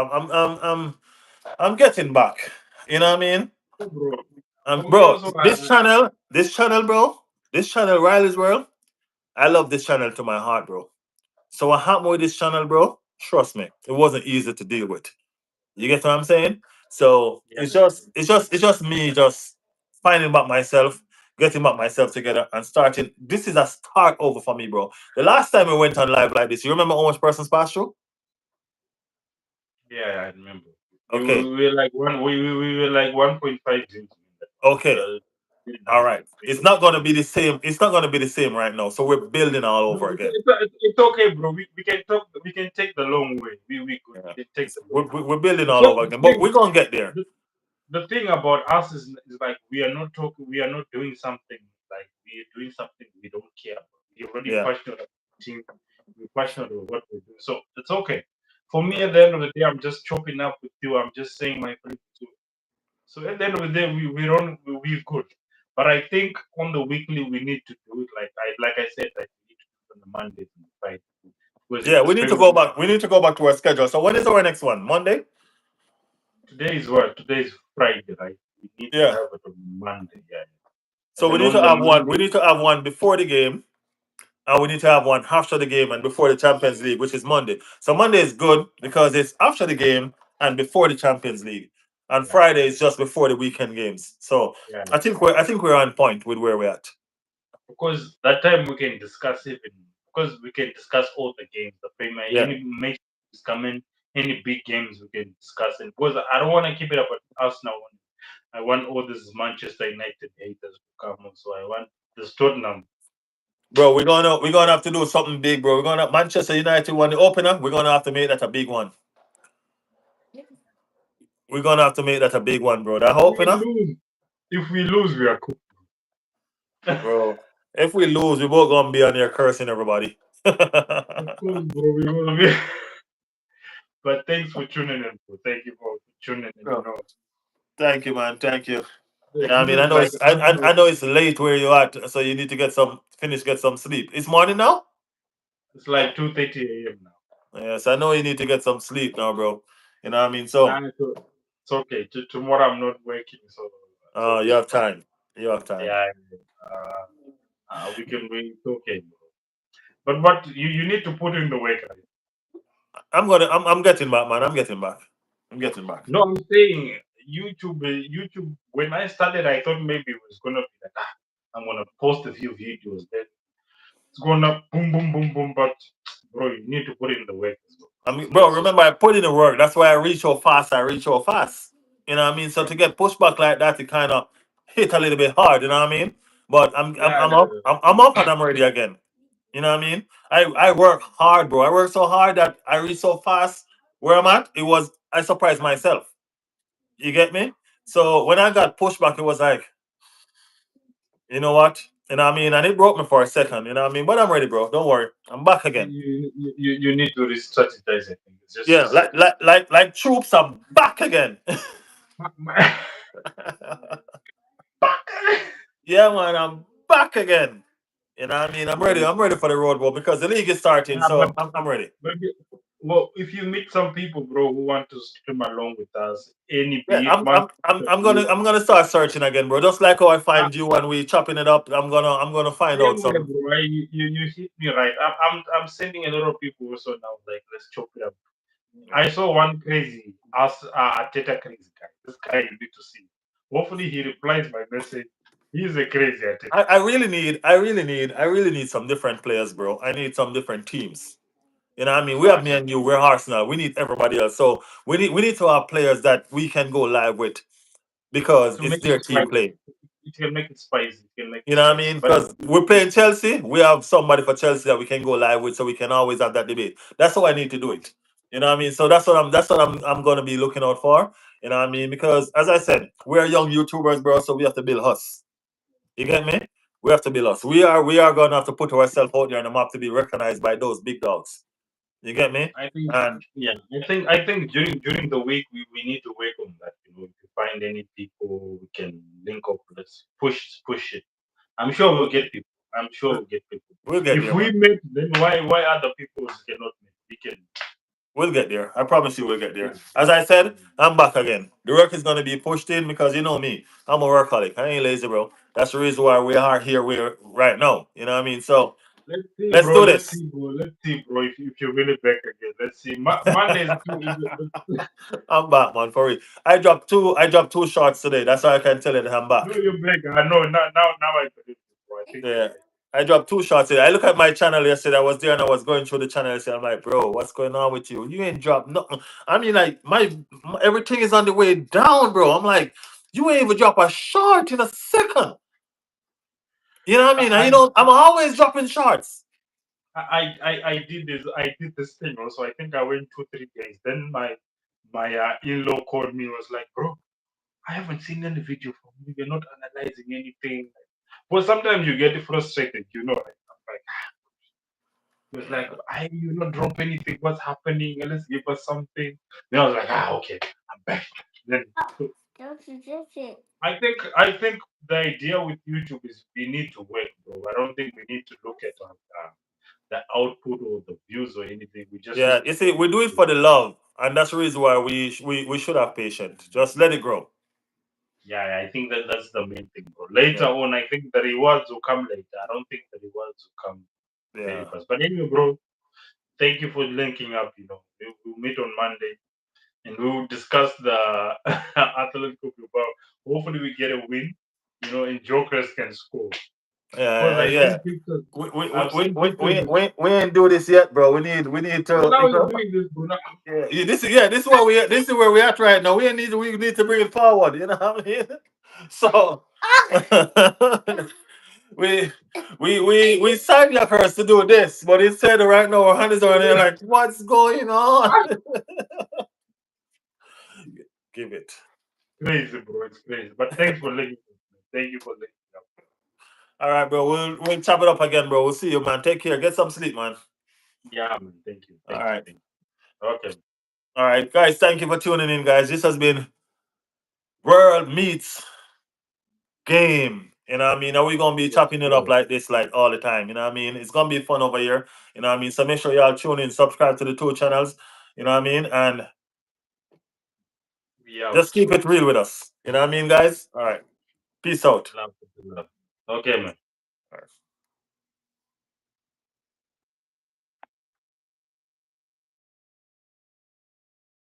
I'm getting back. You know what I mean? Bro. For me Bro, also, bro, this channel, Riley's World. I love this channel to my heart, bro. So what happened with this channel, bro? Trust me, it wasn't easy to deal with. You get what I'm saying? So yeah, it's just me just finding back myself, getting back myself together, and starting. This is a start over for me, bro. The last time we went on live like this, you remember how much persons passed through? yeah, I remember. Okay, We were like we were like 1.5 views in that one. It was okay, very all nice right. and very It's not gonna be the same. It's not gonna be the same right now. So we're building all no, over again. it's okay, bro. We can talk. We can take the long way. We good. Yeah, We can take the long way. we're building all Because over again. But we're gonna get there. the, the thing about us is like we are not talking. We are not doing something like we are doing something we don't care about. We're already Yeah. passionate about the team. We're passionate about what we're doing. So it's okay. For me, at Yeah. the end of the day, I'm just chopping up with you. I'm just saying my feelings. So at the end of the day, we're good. But I think on the weekly we need to do it like I said, like we need to do it on the Mondays and Fridays. Because if Yeah, the we need to stream go back. We need to go back to our schedule. So when is our next one? Monday? today is what? Today is Friday, right? We need to Yeah. have it on Monday, yeah. So And we then need to on the have one. We Monday, need to have one before the game, and we need to have one after the game and before the Champions League, which is Monday. So Monday is good because it's after the game and before the Champions League, and yeah, Friday is just before the weekend games. So yeah. I think we're on point with where we're at. Because that time we can discuss even because we can discuss all the games, the Premier, Yeah. any match is coming, any big games we can discuss it. Because I don't want to keep it up at us now. I want all these Manchester United haters to come on. So I want this Tottenham. Bro, we're gonna have to do something big, bro. We're gonna Manchester United won the opener. We're gonna have to make that a big one. We're gonna have to make that a big one, bro. I If hope, you we know, lose, if we lose, we are cooked. bro. If we lose, we both gonna be on here cursing everybody. Of course, bro. We will be. But thanks for tuning in, bro. Thank you for tuning in. Bro, thank you, man. Thank you. Yeah, I This mean, is like I know it's late where you at, so you need to get some sleep. It's morning now. it's like 2:30 a.m. now. Yes, I know you need to get some sleep now, bro. You know what I mean? So, Nah, it's okay. Tomorrow I'm not working, so it's you okay. have time. You have time. Yeah, we can wait. It's okay, bro. But what you need to put in the work, right? I'm getting back, man. I'm getting back. I'm getting back. No, I'm saying YouTube. YouTube. When I started, I thought maybe it was gonna be like, I'm gonna post a few videos. Then it's gonna boom, boom, boom, boom. But bro, you need to put in the work as well. I mean, It's not bro, so. remember I put in the work. That's why I reach so fast. I reach so fast. You know what I mean? So to get pushback like that, it kind of hit a little bit hard. You know what I mean? But Yeah, I'm up. I'm up and I'm ready again. You know what I mean? I work hard, bro. I work so hard that I reach so fast. Where I'm at, it was I surprised myself. You get me? So when I got pushback, it was like, you know what? You know what I mean? And it broke me for a second. You know what I mean? But I'm ready, bro. Don't worry. I'm back again. you need to re-strategize. I think it's Yeah, just like troops are back again. Yeah, man, I'm back again. You know what I mean? I'm ready. I'm ready for the road, bro, because the league is starting, Yeah, but so I'm ready. well, if you meet some people, bro, who want to stream along with us, any Yeah, be it month, I'm gonna start searching again, bro. Just like how I find you when we chopping it up, I'm gonna find same out way, some. bro. You hit me right. I'm sending a lot of people also now. Like, let's chop it up. I saw one crazy us Ateta crazy guy. This guy you need to see. Hopefully he replies my message. He's a crazy Ateta. I really need some different players, bro. I need some different teams. You know what I mean? We have me Facts and you, we're Arsenal. We need everybody else. So we need to have players that we can go live with because to it's make it their team spicy. playing. It can make it spicy. It can make You it know what I spicy. mean? But Because we're playing Chelsea, we have somebody for Chelsea that we can go live with, so we can always have that debate. That's how I need to do it. You know what I mean? So that's what I'm gonna be looking out for. You know what I mean? Because as I said, we're young YouTubers, bro. So we have to build us. You get me? We have to build us. We are gonna have to put ourselves out there on the map to be recognized by those big dogs. You get me? I think, And yeah, I think during the week we need to work on that. If you find any people we can link up, let's push it. I'm sure we'll we'll, get people. I'm sure we'll we'll get people. we'll get If there, we man. make, then why other people cannot make? We can. We'll get there. I promise you we'll get there. As I said, I'm back again. The work is gonna be pushed in because you know me. I'm a workaholic. I ain't lazy, bro. That's the reason why we are here we right now. You know what I mean? So Let's see, let's bro. do Let's this. see, bro. Let's see, bro. If you're really back again, let's see. Monday is I'm back, man, for real. I dropped two shots today. That's how I can tell you that I'm back. no, you're back. I know now I believe you, bro. I think you're Yeah. back. I dropped two shots today. I look at my channel yesterday. I was there and I was going through the channel yesterday. I'm like, bro, what's going on with you? You ain't dropped nothing. I mean, like, everything is on the way down, bro. I'm like, you ain't even drop a shot in a second. You know what I mean? And I you know, I'm always dropping shots. I did this thing also. I think I went 2 3 days. Then my in-law called me. Was like, bro, I haven't seen any video from you. You're not analyzing anything. Well, sometimes you get frustrated, right? I'm like, he was like, Yeah. I you not drop anything. What's happening? Let's give us something. Then I was like, okay, I'm back. Then so I think the idea with YouTube is we need to work, bro. I don't think we need to look at the output or the views or anything. We just Yeah, need to you see, work. we do it for the love, and that's the reason why we should have patience. Just let it grow. Yeah, I think that's the main thing, bro. Later Yeah, on, I think the rewards will come later. I don't think the rewards will come very yeah, fast. But anyway, bro, thank you for linking up. We'll meet on Monday and we'll discuss the Atletico Bilbao. Hopefully, we get a win. And Jokers can score. Because yeah, I've yeah. seen pictures. We we, we, I've we, seen we, pictures. we, we we ain't do this yet, bro. We need No, to, now you're doing this, bro. Now, this is what we this is where we at right now. We need to bring it forward. You know what I mean? So we we signed your first to do this, but instead right now our hands are on there like, what's going on? Give it. Crazy, bro. It's crazy. But thanks for letting me. Thank you for letting me know. All right, bro. We'll chop it up again, bro. We'll see you, man. Take care. Get some sleep, man. Yeah, man. Thank you. All Thank you. right. Thank you. Okay. All right, guys. Thank you for tuning in, guys. This has been World Meets Game. You know what I mean? Are we gonna be Yes, chopping it up sir. like this, like all the time? You know what I mean? It's gonna be fun over here. You know what I mean? So make sure y'all tune in, subscribe to the two channels. You know what I mean? And We out. just keep it real with us. You know what I mean, guys? All right. Peace out. Love. Love. Okay, man.